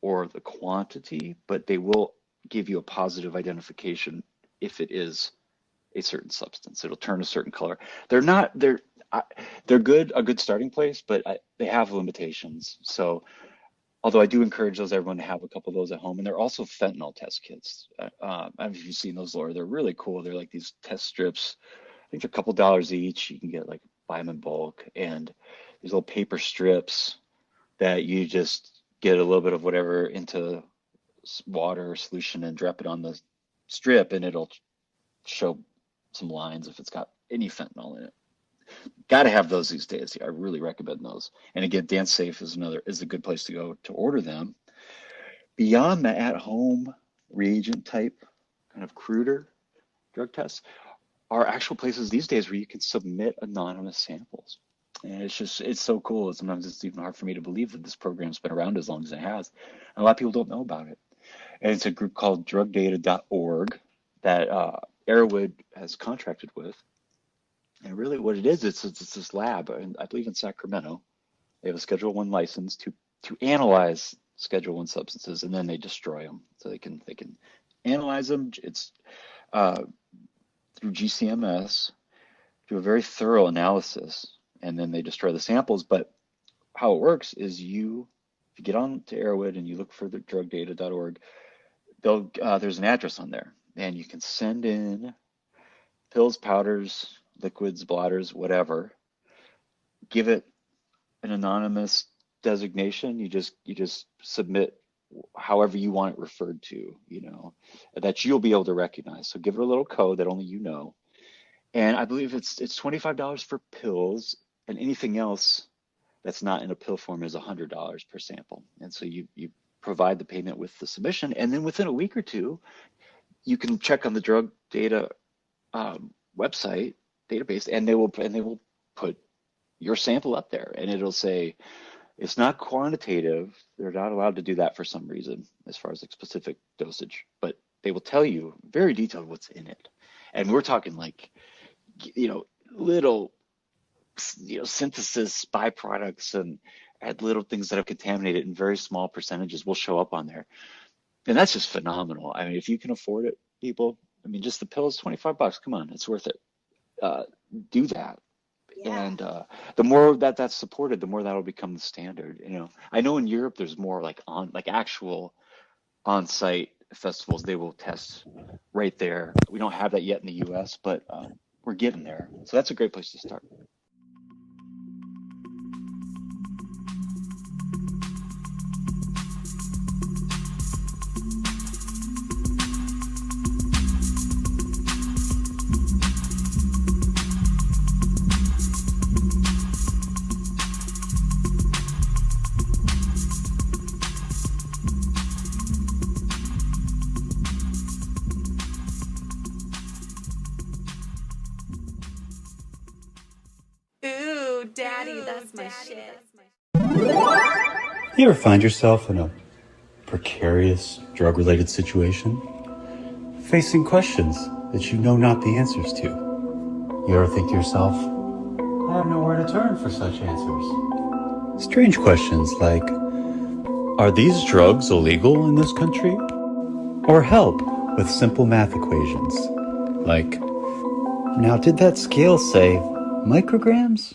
or the quantity, but they will give you a positive identification if it is a certain substance. It'll turn a certain color. They're a good starting place, but they have limitations. So although I do encourage everyone to have a couple of those at home. And they're also fentanyl test kits. I don't know if you've seen those, Laura. They're really cool. They're like these test strips. I think they're a couple dollars each. You can get buy them in bulk. And these little paper strips that you just get a little bit of whatever into water or solution and drop it on the strip, and it'll show some lines if it's got any fentanyl in it. Got to have those these days. I really recommend those. And again, Dance Safe is a good place to go to order them. Beyond the at-home reagent type kind of cruder drug tests are actual places these days where you can submit anonymous samples. And it's so cool. Sometimes it's even hard for me to believe that this program's been around as long as it has. And a lot of people don't know about it. And it's a group called drugdata.org that Arrowwood has contracted with. And really what it is, it's this lab, and I believe in Sacramento. They have a Schedule I license to analyze Schedule I substances, and then they destroy them. So they can analyze them. It's through GCMS, do a very thorough analysis, and then they destroy the samples. But how it works is if you get on to Arrowwood and you look for the drugdata.org, there's an address on there, and you can send in pills, powders, liquids, blotters, whatever. Give it an anonymous designation. You just submit however you want it referred to, that you'll be able to recognize. So give it a little code that only you know. And I believe it's $25 for pills, and anything else that's not in a pill form is $100 per sample. And so you provide the payment with the submission, and then within a week or two, you can check on the drug data website database, and they will put your sample up there, and it'll say it's not quantitative. They're not allowed to do that for some reason as far as specific dosage, but they will tell you very detailed what's in it. And we're talking little synthesis byproducts and little things that have contaminated in very small percentages will show up on there. And that's just phenomenal. I mean, if you can afford it, people, just the pill is $25. Come on, it's worth it. Do that. Yeah. And the more that's supported, the more that'll become the standard. I know in Europe there's more actual on-site festivals. They will test right there. We don't have that yet in the US, but we're getting there. So that's a great place to start.
That's my shit.
You ever find yourself in a precarious drug-related situation? Facing questions that you know not the answers to? You ever think to yourself, I have nowhere to turn for such answers? Strange questions like, are these drugs illegal in this country? Or help with simple math equations like Now, did that scale say micrograms?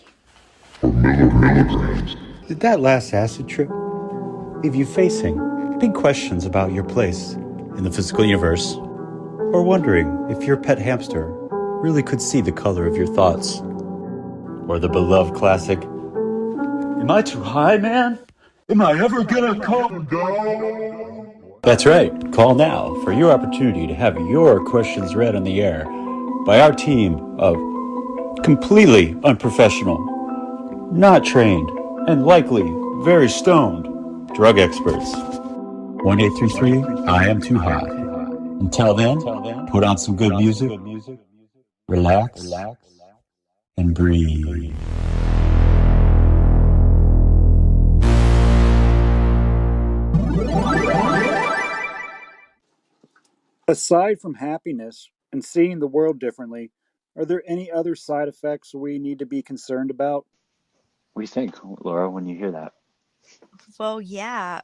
Did that last acid trip leave you facing big questions about your place in the physical universe? Or wondering if your pet hamster really could see the color of your thoughts? Or the beloved classic, am I too high, man? Am I ever gonna calm down? That's right. Call now for your opportunity to have your questions read on the air by our team of completely unprofessional, not trained, and likely very stoned drug experts. 1833, I am too high. Until then, put on some good music, relax, and breathe.
Aside from happiness and seeing the world differently, are there any other side effects we need to be concerned about?
What do you think, Laura, when you hear that?
Well, yeah,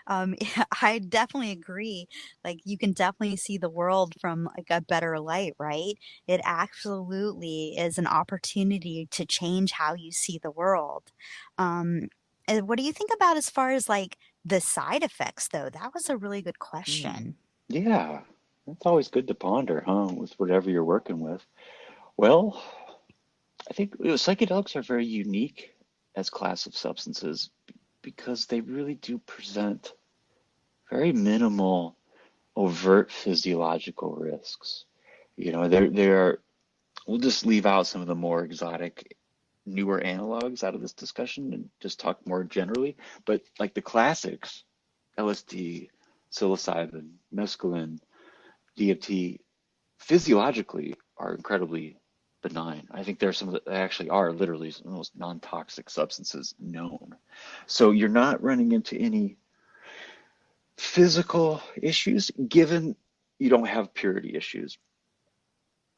I definitely agree. Like, you can definitely see the world from like a better light, right? It absolutely is an opportunity to change how you see the world. And what do you think about as far as like the side effects, though? That was a really good question.
Yeah, that's always good to ponder, huh, with whatever you're working with. Well, I think psychedelics are very unique as class of substances because they really do present very minimal overt physiological risks. There we'll just leave out some of the more exotic, newer analogs out of this discussion and just talk more generally. But like the classics, LSD, psilocybin, mescaline, DMT, physiologically are incredibly benign. I think there's some of they actually are literally some of the most non-toxic substances known. So you're not running into any physical issues given you don't have purity issues.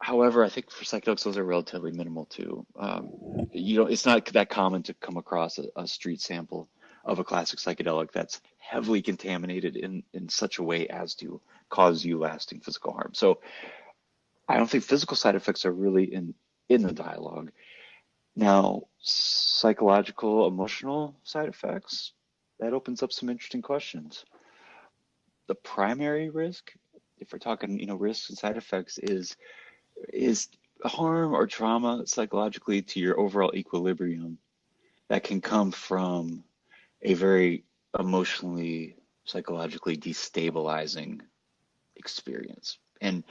However, I think for psychedelics, those are relatively minimal too. It's not that common to come across a street sample of a classic psychedelic that's heavily contaminated in such a way as to cause you lasting physical harm. So I don't think physical side effects are really in the dialogue. Now, psychological, emotional side effects, that opens up some interesting questions. The primary risk, if we're talking, risks and side effects, is harm or trauma psychologically to your overall equilibrium that can come from a very emotionally, psychologically destabilizing experience. And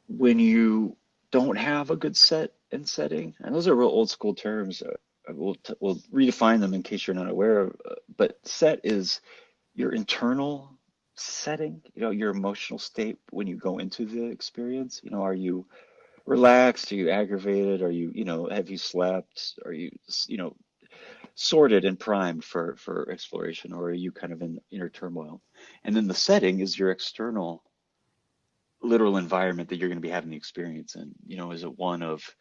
when you don't have a good set and setting, and those are real old school terms, we'll redefine them in case you're not aware of, but set is your internal setting, your emotional state when you go into the experience. Are you relaxed? Are you aggravated? Are you, have you slept? Are you, sorted and primed for exploration, or are you kind of in inner turmoil? And then the setting is your external literal environment that you're going to be having the experience in. Is it one of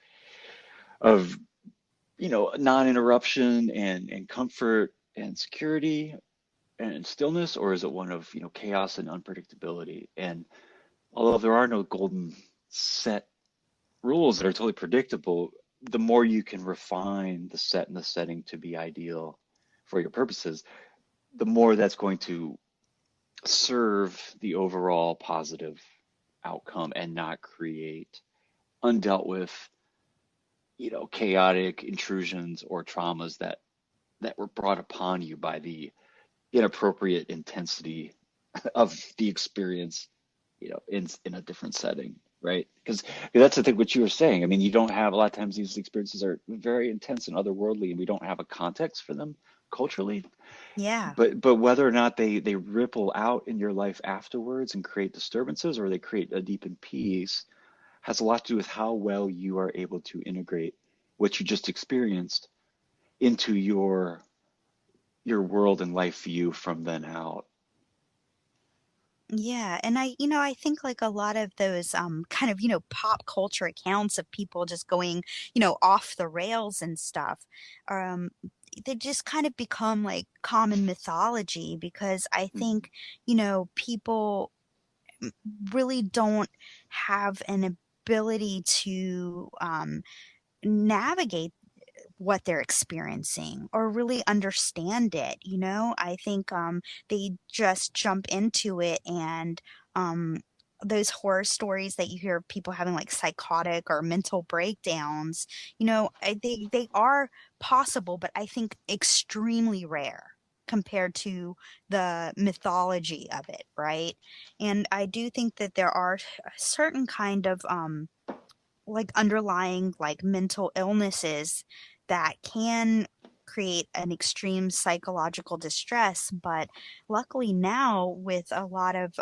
non-interruption and comfort and security and stillness, or is it one of chaos and unpredictability? And although there are no golden set rules that are totally predictable, the more you can refine the set and the setting to be ideal for your purposes, the more that's going to serve the overall positive outcome and not create undealt with, chaotic intrusions or traumas that were brought upon you by the inappropriate intensity of the experience, in a different setting, right? Because that's the thing, what you were saying. I mean, you don't have, a lot of times these experiences are very intense and otherworldly, and we don't have a context for them culturally.
Yeah.
But whether or not they ripple out in your life afterwards and create disturbances, or they create a deepened peace, has a lot to do with how well you are able to integrate what you just experienced into your world and life view from then out.
Yeah, and I think like a lot of those kind of, pop culture accounts of people just going, off the rails and stuff, um, they just kind of become like common mythology because I think, people really don't have an
ability to navigate what they're experiencing or really understand it. I think they just jump into it, and um, those horror stories that you hear of people having like psychotic or mental breakdowns, they are possible, but I think extremely rare compared to the mythology of it, right? And I do think that there are a certain kind of like underlying like mental illnesses that can create an extreme psychological distress. But luckily now, with a lot of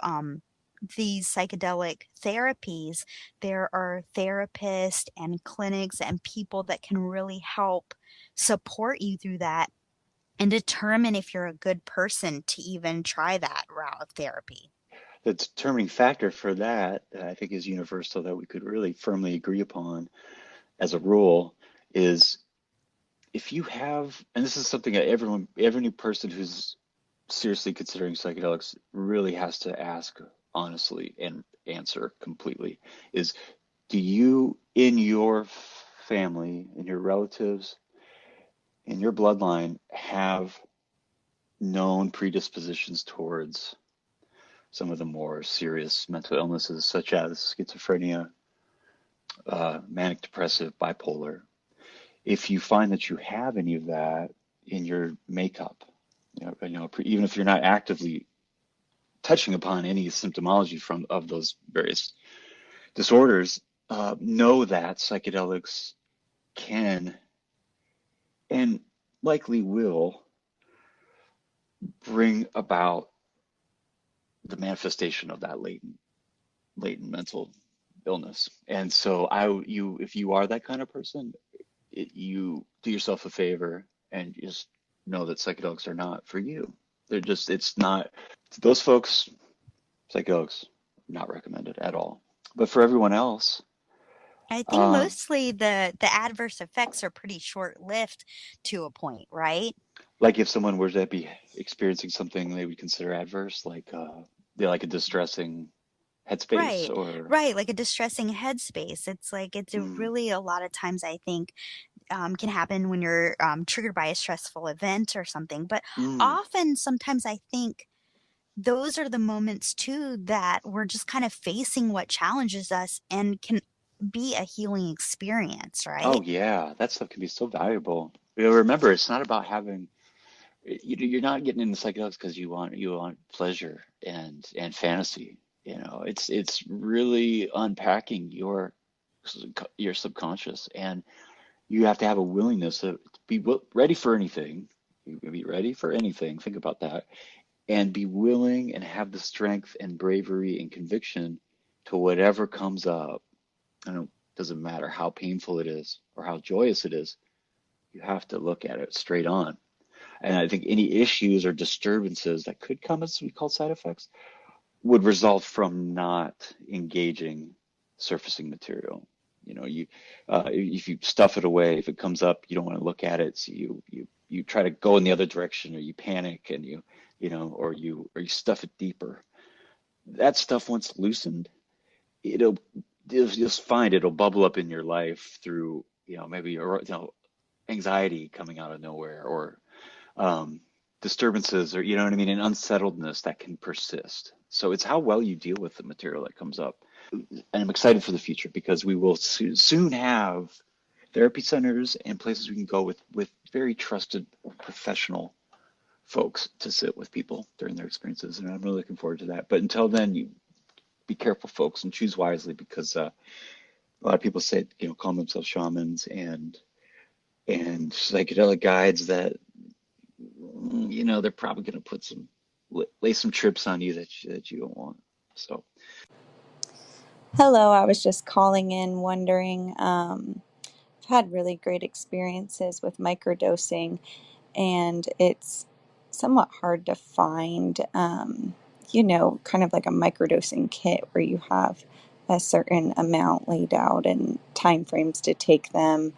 these psychedelic therapies, there are therapists and clinics and people that can really help support you through that and determine if you're a good person to even try that route of therapy.
The determining factor for that, I think, is universal, that we could really firmly agree upon as a rule, is if you have, and this is something that every new person who's seriously considering psychedelics really has to ask honestly and answer completely, is do you, in your family, in your relatives, in your bloodline, have known predispositions towards some of the more serious mental illnesses, such as schizophrenia, manic depressive, bipolar? If you find that you have any of that in your makeup, even if you're not actively touching upon any symptomology of those various disorders, know that psychedelics can and likely will bring about the manifestation of that latent mental illness. And so if you are that kind of person, you do yourself a favor and just know that psychedelics are not for you. It's not, those folks, psychedelics, not recommended at all. But for everyone else,
I think mostly the adverse effects are pretty short-lived to a point, right?
like if someone were to be experiencing something they would consider adverse, like they like a distressing headspace
Right,
or
right, like a distressing headspace. It's like it's
mm,
really a lot of times I think can happen when you're triggered by a stressful event or something. But
mm,
often, sometimes I think those are the moments too that we're just kind of facing what challenges us and can be a healing experience,
oh
right?
yeah, that stuff can be so valuable. Remember, it's not about having you're not getting into psychedelics because you want pleasure and fantasy. It's really unpacking your subconscious, and you have to have a willingness to ready for anything. You can be ready for anything. Think about that, and be willing and have the strength and bravery and conviction to whatever comes up. I don't, doesn't matter how painful it is or how joyous it is. You have to look at it straight on. And I think any issues or disturbances that could come as we call side effects would result from not engaging surfacing material. If you stuff it away, if it comes up, you don't want to look at it, so you try to go in the other direction, or you panic and or you stuff it deeper. That stuff, once loosened, it'll you'll just find it'll bubble up in your life through maybe anxiety coming out of nowhere, or um, disturbances, or you know what I mean, an unsettledness that can persist. So it's how well you deal with the material that comes up. And I'm excited for the future because we will soon have therapy centers and places we can go with very trusted professional folks to sit with people during their experiences. And I'm really looking forward to that. But until then, you be careful, folks, and choose wisely, because a lot of people say, call themselves shamans and psychedelic guides that they're probably going to lay some trips on you that you don't want. So
Hello, I was just calling in wondering. I've had really great experiences with microdosing, and it's somewhat hard to find, kind of like a microdosing kit where you have a certain amount laid out and time frames to take them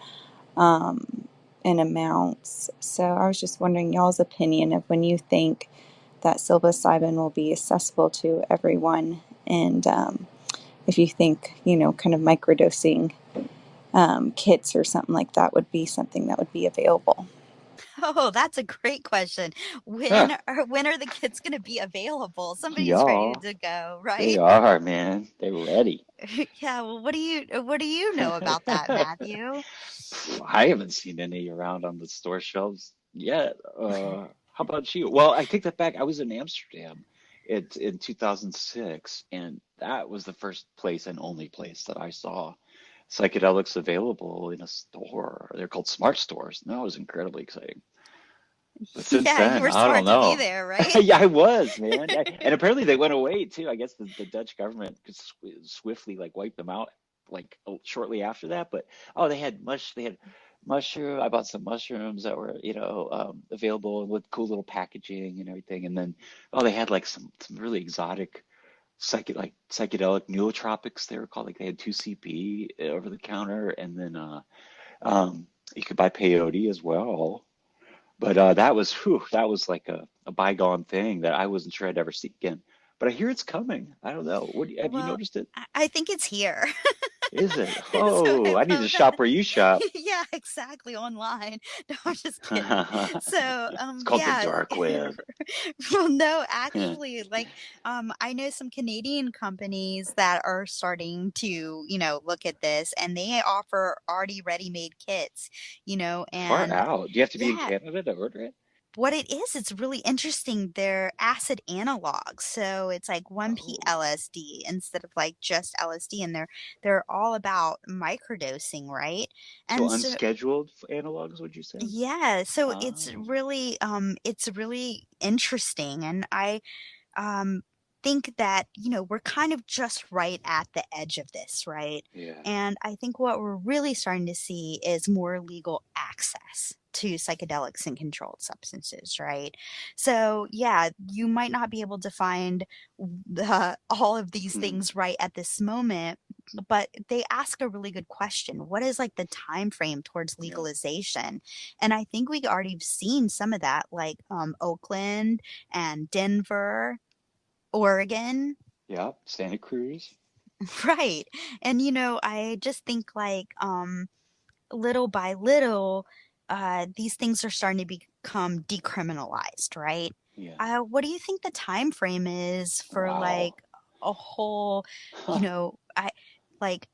in amounts. So I was just wondering y'all's opinion of when you think that psilocybin will be accessible to everyone, and if you think, kind of microdosing kits or something like that would be something that would be available.
Oh, that's a great question.
Huh.
When are the kits going to be available? Somebody's ready
Yeah,
to go,
they
right?
are, man. They're ready.
Yeah, well, what do you know about that, Matthew?
I haven't seen any around on the store shelves yet. How about you? Well, I take that back. I was in Amsterdam in 2006, and that was the first place and only place that I saw psychedelics available in a store. They're called smart stores. And that was incredibly exciting. But since
Yeah, you
then,
were
I don't
smart to be
know.
there, right?
Yeah, I was, man. And apparently they went away too. I guess the Dutch government swiftly like wiped them out like shortly after that. But oh, they had mushroom. I bought some mushrooms that were, available with cool little packaging and everything. And then oh, they had like some really exotic psychedelic nootropics they were called. Like they had 2CB over the counter, and then you could buy peyote as well. But that was like a bygone thing that I wasn't sure I'd ever see again. But I hear it's coming. I don't know. Have you
Well,
noticed it?
I think it's here.
Is it?
So
Oh,
I
I need to
found
shop where you shop.
yeah, exactly, online. No, I'm just kidding. So,
It's called the
yeah.
dark web.
Well, no,
Yeah.
actually, like, I know some Canadian companies that are starting to, look at this, and they offer already ready-made kits,
Far
and
out. Do you have to be in
yeah,
Canada to order it?
what it is, it's really interesting. They're acid analogs. So it's like 1P
Oh.
LSD instead of like just LSD. And they're all about microdosing, right?
So
And so
unscheduled analogs, would you say?
yeah, so
Oh.
it's really interesting. And I um, think that, we're kind of just right at the edge of this, right?
Yeah.
And I think what we're really starting to see is more legal access to psychedelics and controlled substances, right? So, yeah, you might not be able to find all of these
Hmm.
things right at this moment, but they ask a really good question. What is like the time frame towards
Yeah.
legalization? And I think we already seen some of that, like Oakland and Denver, Oregon.
Yeah. Santa Cruz.
Right. And I just think like little by little these things are starting to become decriminalized, right?
Yeah.
What do you think the time frame is for like
Wow.
a whole,
Huh.
I like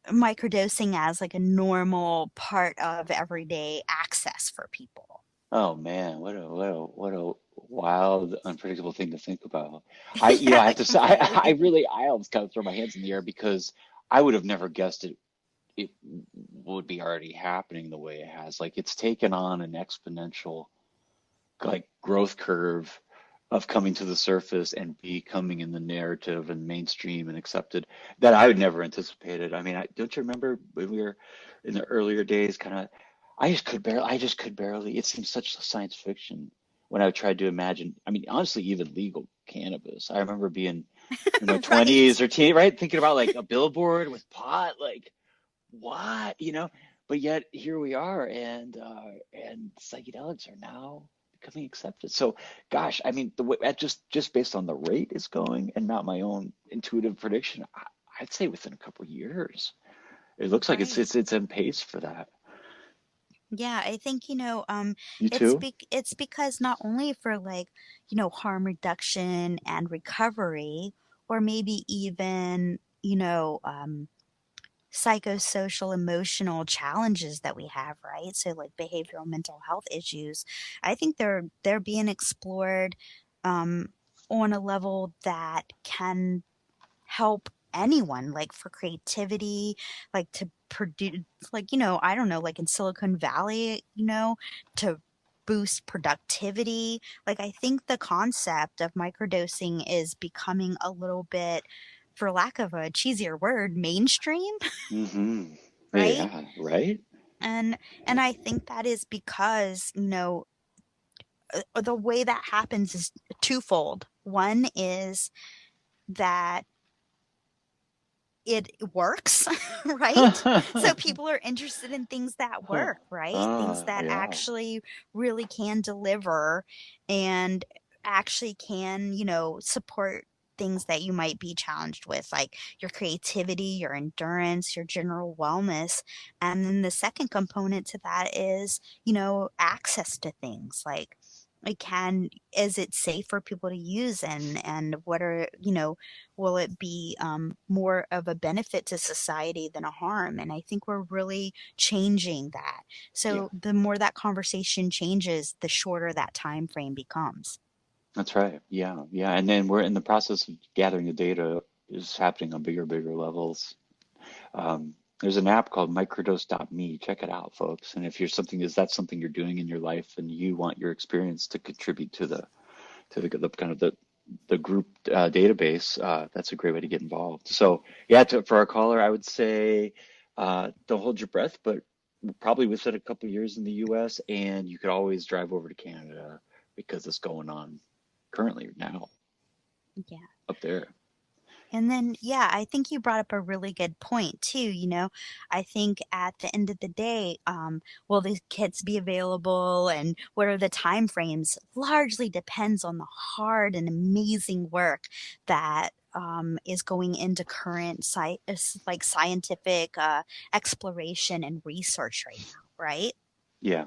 microdosing as like a normal part of everyday access for people?
Oh man, what a wild, unpredictable thing to think about. I
Yeah,
have to say, I
completely.
really, I always kind of throw my hands in the air because I would have never guessed it would be already happening the way it has. Like it's taken on an exponential like growth curve of coming to the surface and becoming in the narrative and mainstream and accepted that I would never anticipated. I mean, don't you remember when we were in the earlier days, kind of, I just could barely, it seems such science fiction when I tried to imagine, I mean, honestly, even legal cannabis. I remember being in my
Right.
20s or teen, right? Thinking about like a billboard with pot, like what, but yet here we are, and psychedelics are now becoming accepted. So, gosh, I mean, the way just based on the rate it's going, and not my own intuitive prediction, I'd say within a couple of years, it looks like
Right.
it's in pace for that.
Yeah, I think,
You too?
it's because not only for like, harm reduction and recovery, or maybe even, psychosocial emotional challenges that we have, right? So like behavioral mental health issues. I think they're being explored um on a level that can help anyone, like for creativity, like to produce, like I don't know, like in Silicon Valley, to boost productivity. Like I think the concept of microdosing is becoming a little bit, for lack of a cheesier word, mainstream.
Mm-hmm.
Right?
Yeah, right?
And I think that is because the way that happens is twofold. One is that it works, right? So people are interested in things that work, right? Things that
Yeah.
actually really can deliver and actually can, support things that you might be challenged with, like your creativity, your endurance, your general wellness. And then the second component to that is, access to things like is it safe for people to use, and what are, will it be more of a benefit to society than a harm? And I think we're really changing that.
Yeah,
So the more that conversation changes, the shorter that time frame becomes.
that's right. Yeah, yeah. And then we're in the process of gathering the data is happening on bigger levels. There's an app called microdose.me. Check it out, folks. And if is that something you're doing in your life and you want your experience to contribute to the kind of the group database, that's a great way to get involved. So yeah, for our caller, I would say don't hold your breath, but probably within a couple of years in the US, and you could always drive over to Canada because it's going on currently now
Yeah.
up there.
And then, yeah, I think you brought up a really good point too. I think at the end of the day, will these kits be available and what are the time frames largely depends on the hard and amazing work that is going into current scientific exploration and research right now, right?
Yeah,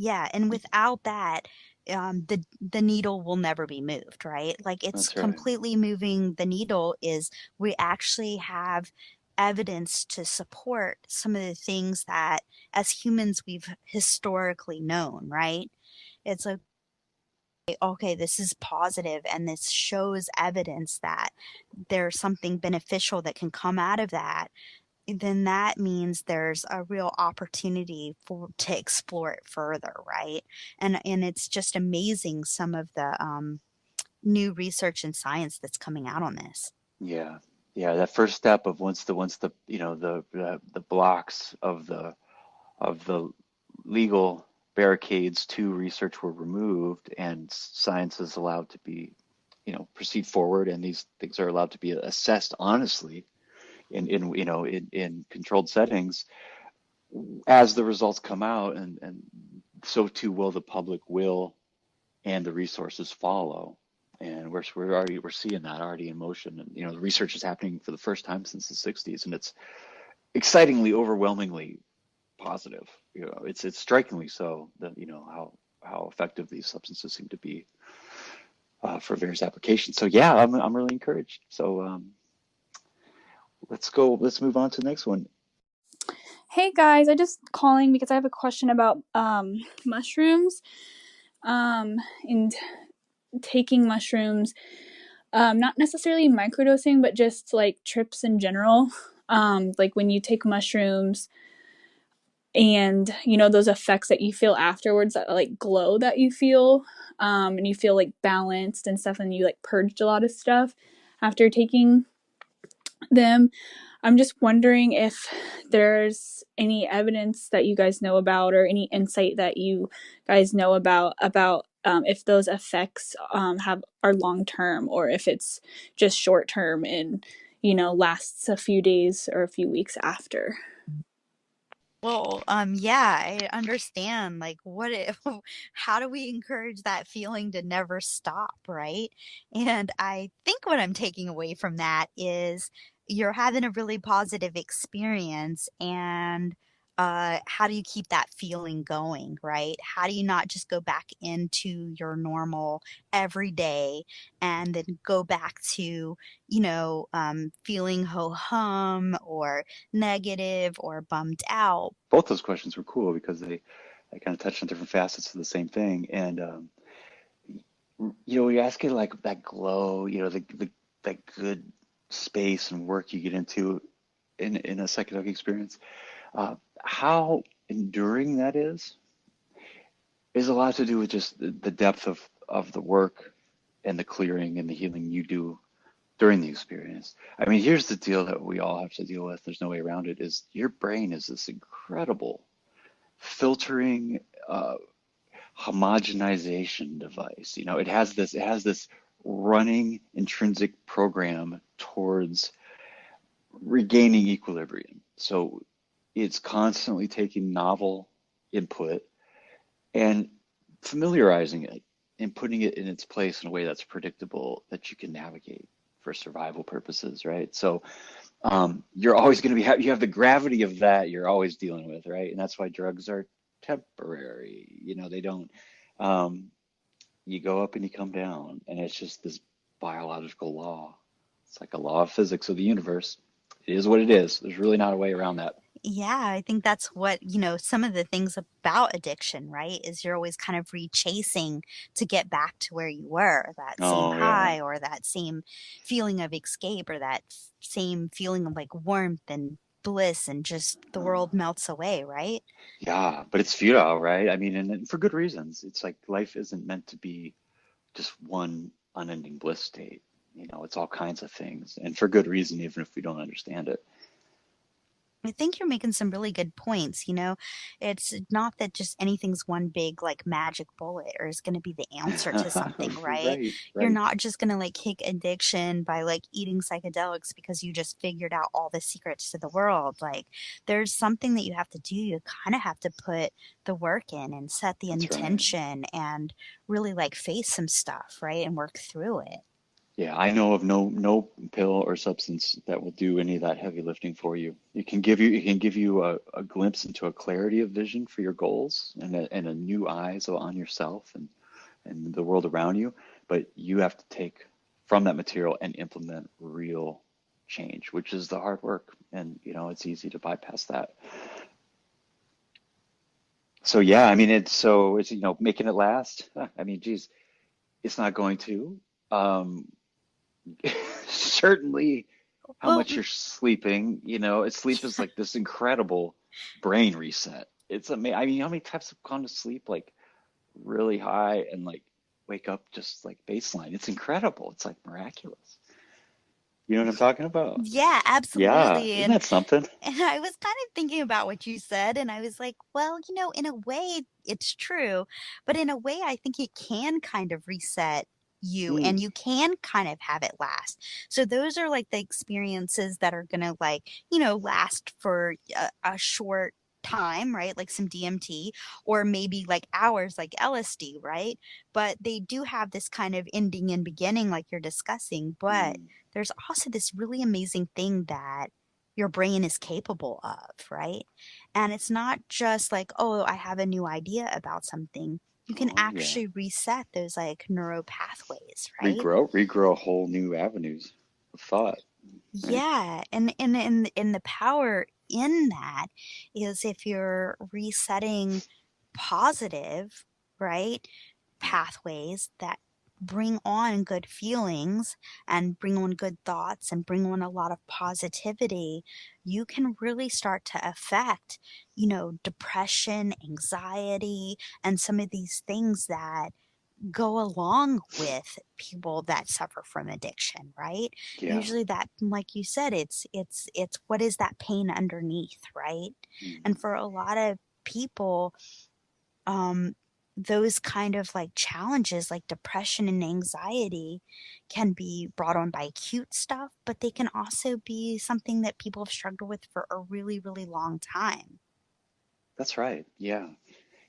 Yeah, and without that, the needle will never be moved, right? Like it's
that's right.
completely moving the needle is we actually have evidence to support some of the things that as humans we've historically known, right? It's like, okay, this is positive and this shows evidence that there's something beneficial that can come out of that, then that means there's a real opportunity to explore it further, right? And it's just amazing some of the new research and science that's coming out on this.
Yeah, yeah. That first step of once the the blocks of the legal barricades to research were removed and science is allowed to be, proceed forward, and these things are allowed to be assessed honestly in controlled settings as the results come out, and so too will the public will and the resources follow. And we're seeing that already in motion. And the research is happening for the first time since the 60s, and it's excitingly, overwhelmingly positive. It's strikingly so that how effective these substances seem to be for various applications. So yeah, I'm really encouraged. So let's move on to the next one.
Hey guys, I just calling because I have a question about mushrooms and taking mushrooms, not necessarily microdosing, but just like trips in general. Like when you take mushrooms and those effects that you feel afterwards, that like glow that you feel, and you feel like balanced and stuff, and you like purged a lot of stuff after taking them. I'm just wondering if there's any evidence that you guys know about or any insight that you guys know about if those effects are long term or if it's just short term and lasts a few days or a few weeks after.
Well, yeah, I understand. Like, how do we encourage that feeling to never stop, right? And I think what I'm taking away from that is you're having a really positive experience, and how do you keep that feeling going, right? How do you not just go back into your normal everyday and then go back to, feeling ho-hum or negative or bummed out?
Both those questions were cool because they kind of touched on different facets of the same thing. And you're asking like that glow, that good space and work you get into in a psychedelic experience. How enduring that is a lot to do with just the depth of the work and the clearing and the healing you do during the experience. I mean, here's the deal that we all have to deal with. There's no way around it. Is your brain is this incredible filtering, homogenization device. It has this running intrinsic program towards regaining equilibrium. So it's constantly taking novel input and familiarizing it and putting it in its place in a way that's predictable, that you can navigate. for survival purposes, right? So you're always going to you have the gravity of that you're always dealing with, right? And that's why drugs are temporary. They don't, you go up and you come down, and it's just this biological law. It's like a law of physics of the universe. It is what it is. There's really not a way around that.
Yeah, I think that's what, some of the things about addiction, right? Is you're always kind of rechasing to get back to where you were, that same
Oh yeah.
high or that same feeling of escape or that same feeling of like warmth and bliss and just the world melts away, right?
Yeah, but it's futile, right? I mean, and for good reasons. It's like life isn't meant to be just one unending bliss state. It's all kinds of things, and for good reason, even if we don't understand it.
I think you're making some really good points. It's not that just anything's one big like magic bullet or is going to be the answer to something, right?
Right,
You're
right.
not just going to like kick addiction by like eating psychedelics because you just figured out all the secrets to the world. Like there's something that you have to do. You kind of have to put the work in and set the
That's right.
intention and really like face some stuff, right? And work through it.
Yeah, I know of no pill or substance that will do any of that heavy lifting for you. It can give you a glimpse into a clarity of vision for your goals and a new eyes on yourself and the world around you. But you have to take from that material and implement real change, which is the hard work. And it's easy to bypass that. So yeah, I mean it's making it last. I mean, geez, it's not going to. Um, Certainly how
Well,
much you're sleeping, sleep is like this incredible brain reset. It's amazing. I mean, how many times have gone to sleep like really high and like wake up just like baseline? It's incredible. It's like miraculous. You know what I'm talking about?
yeah,
Yeah,
absolutely.
isn't that something?
And I was kind of thinking about what you said, and I was like, well, in a way, it's true, but in a way, I think it can kind of reset you
Mm,
and you can kind of have it last. So those are like the experiences that are going to like, last for a short time, right? Like some DMT or maybe like hours like LSD, right? But they do have this kind of ending and beginning like you're discussing, but
mm.
there's also this really amazing thing that your brain is capable of, right? And it's not just like, oh, I have a new idea about something. You can
Oh yeah.
actually reset those like neural pathways, right?
Regrow whole new avenues of thought, right?
Yeah, and the power in that is if you're resetting positive, right, pathways that bring on good feelings and bring on good thoughts and bring on a lot of positivity, you can really start to affect, depression, anxiety, and some of these things that go along with people that suffer from addiction, right?
Yeah.
Usually that, like you said, it's what is that pain underneath, right? And
Mhm.
for a lot of people, um, those kind of like challenges like depression and anxiety can be brought on by acute stuff, but they can also be something that people have struggled with for a really, really long time.
That's right. Yeah.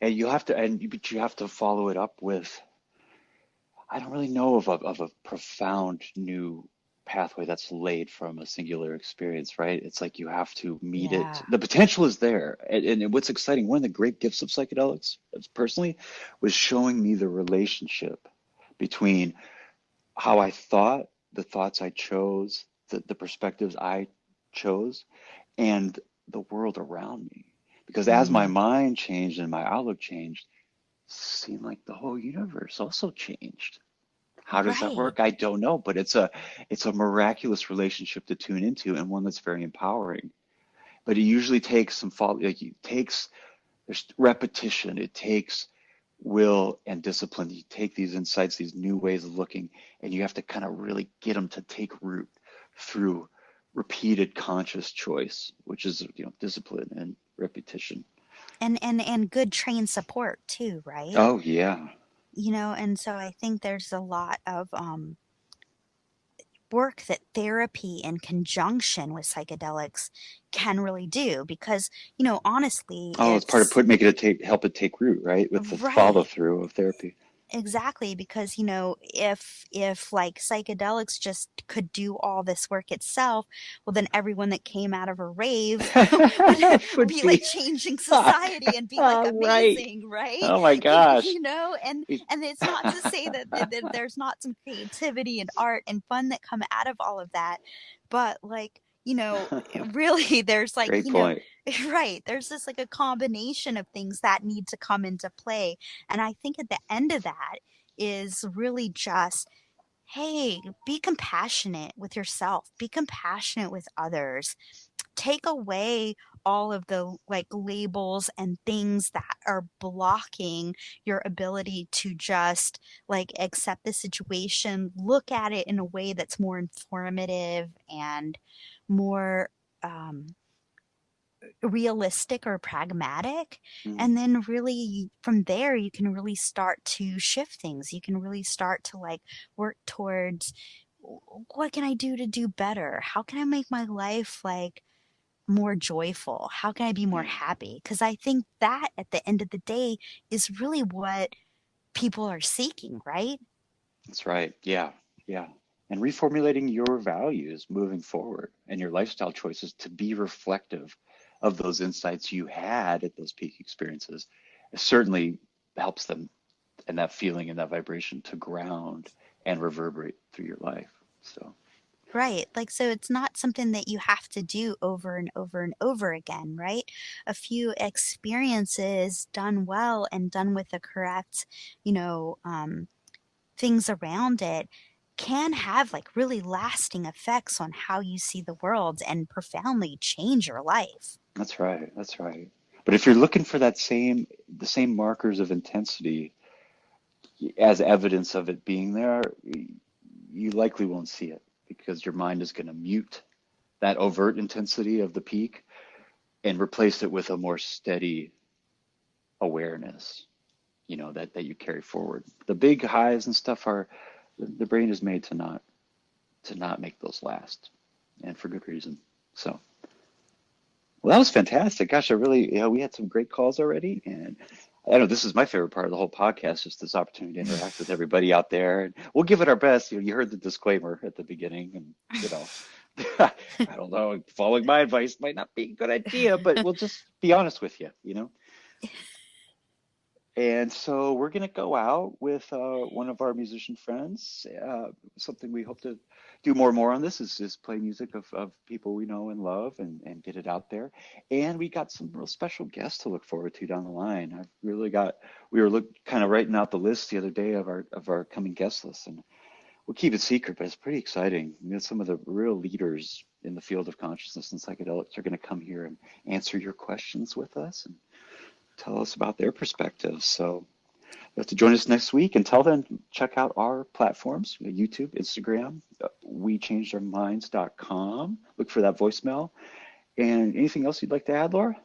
And but you have to follow it up with, I don't really know of a profound new pathway that's laid from a singular experience, right? It's like you have to meet it.
Yeah.
The potential is there. And what's exciting, one of the great gifts of psychedelics, personally, was showing me the relationship between how I thought, the thoughts I chose, the perspectives I chose, and the world around me. Because as my
Mm,
mind changed and my outlook changed, it seemed like the whole universe also changed. How does that
right.
work? I don't know, but it's a miraculous relationship to tune into and one that's very empowering. But it usually takes some follow, like it takes there's repetition. It takes will and discipline. You take these insights, these new ways of looking, and you have to kind of really get them to take root through repeated conscious choice, which is discipline and repetition.
And good trained support too, right?
Oh yeah,
And so I think there's a lot of work that therapy in conjunction with psychedelics can really do because, honestly,
oh, it's part of
it's
making it help it take root, right? With the follow
right.
through of therapy.
Exactly, because if like psychedelics just could do all this work itself, well then everyone that came out of a rave would
Would
be like
be
changing society and be like
right.
amazing, right?
Oh my gosh.
And it's not to say that there's not some creativity and art and fun that come out of all of that, but like, really there's like,
Great point.
right, there's just like a combination of things that need to come into play. And I think at the end of that is really just, hey, be compassionate with yourself, be compassionate with others. Take away all of the like labels and things that are blocking your ability to just like accept the situation, look at it in a way that's more informative and more um, realistic or pragmatic. And then really from there you can really start to shift things. You can really start to like work towards, what can I do to do better? How can I make my life like more joyful? How can I be more happy? Because I think that at the end of the day is really what people are seeking, right?
That's right. Yeah. Yeah. And reformulating your values moving forward and your lifestyle choices to be reflective of those insights you had at those peak experiences, it certainly helps them and that feeling and that vibration to ground and reverberate through your life. So,
Right. Like, so it's not something that you have to do over and over and over again, right? A few experiences done well and done with the correct, you know, things around it can have like really lasting effects on how you see the world and profoundly change your life.
that's right. That's right. But if you're looking for the same markers of intensity as evidence of it being there, you likely won't see it because your mind is going to mute that overt intensity of the peak and replace it with a more steady awareness, that you carry forward. The big highs and stuff are the brain is made to not make those last, and for good reason. So, well, that was fantastic. Gosh, I really, we had some great calls already, and I know this is my favorite part of the whole podcast, just this opportunity to interact with everybody out there. And we'll give it our best. You heard the disclaimer at the beginning, and I don't know, following my advice might not be a good idea, but we'll just be honest with you. And so we're going to go out with one of our musician friends. Something we hope to do more and more on this is play music of people we know and love and get it out there. And we got some real special guests to look forward to down the line. We were kind of writing out the list the other day of our coming guest list, and we'll keep it secret, but it's pretty exciting. Some of the real leaders in the field of consciousness and psychedelics are going to come here and answer your questions with us and tell us about their perspectives. So you have to join us next week. Until then, check out our platforms, YouTube, Instagram, wechangedourminds.com. Look for that voicemail. And anything else you'd like to add, Laura?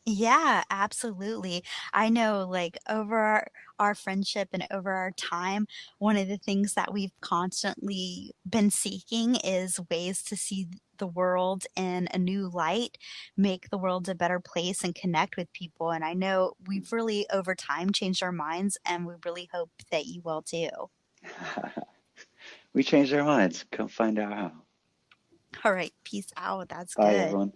Yeah, absolutely. I know, like, over our friendship and over our time, one of the things that we've constantly been seeking is ways to see the world in a new light, make the world a better place, and connect with people. And I know we've really, over time, changed our minds, and we really hope that you will too.
We changed our minds. Come find out how.
All right, peace out. That's
Bye,
good.
everyone.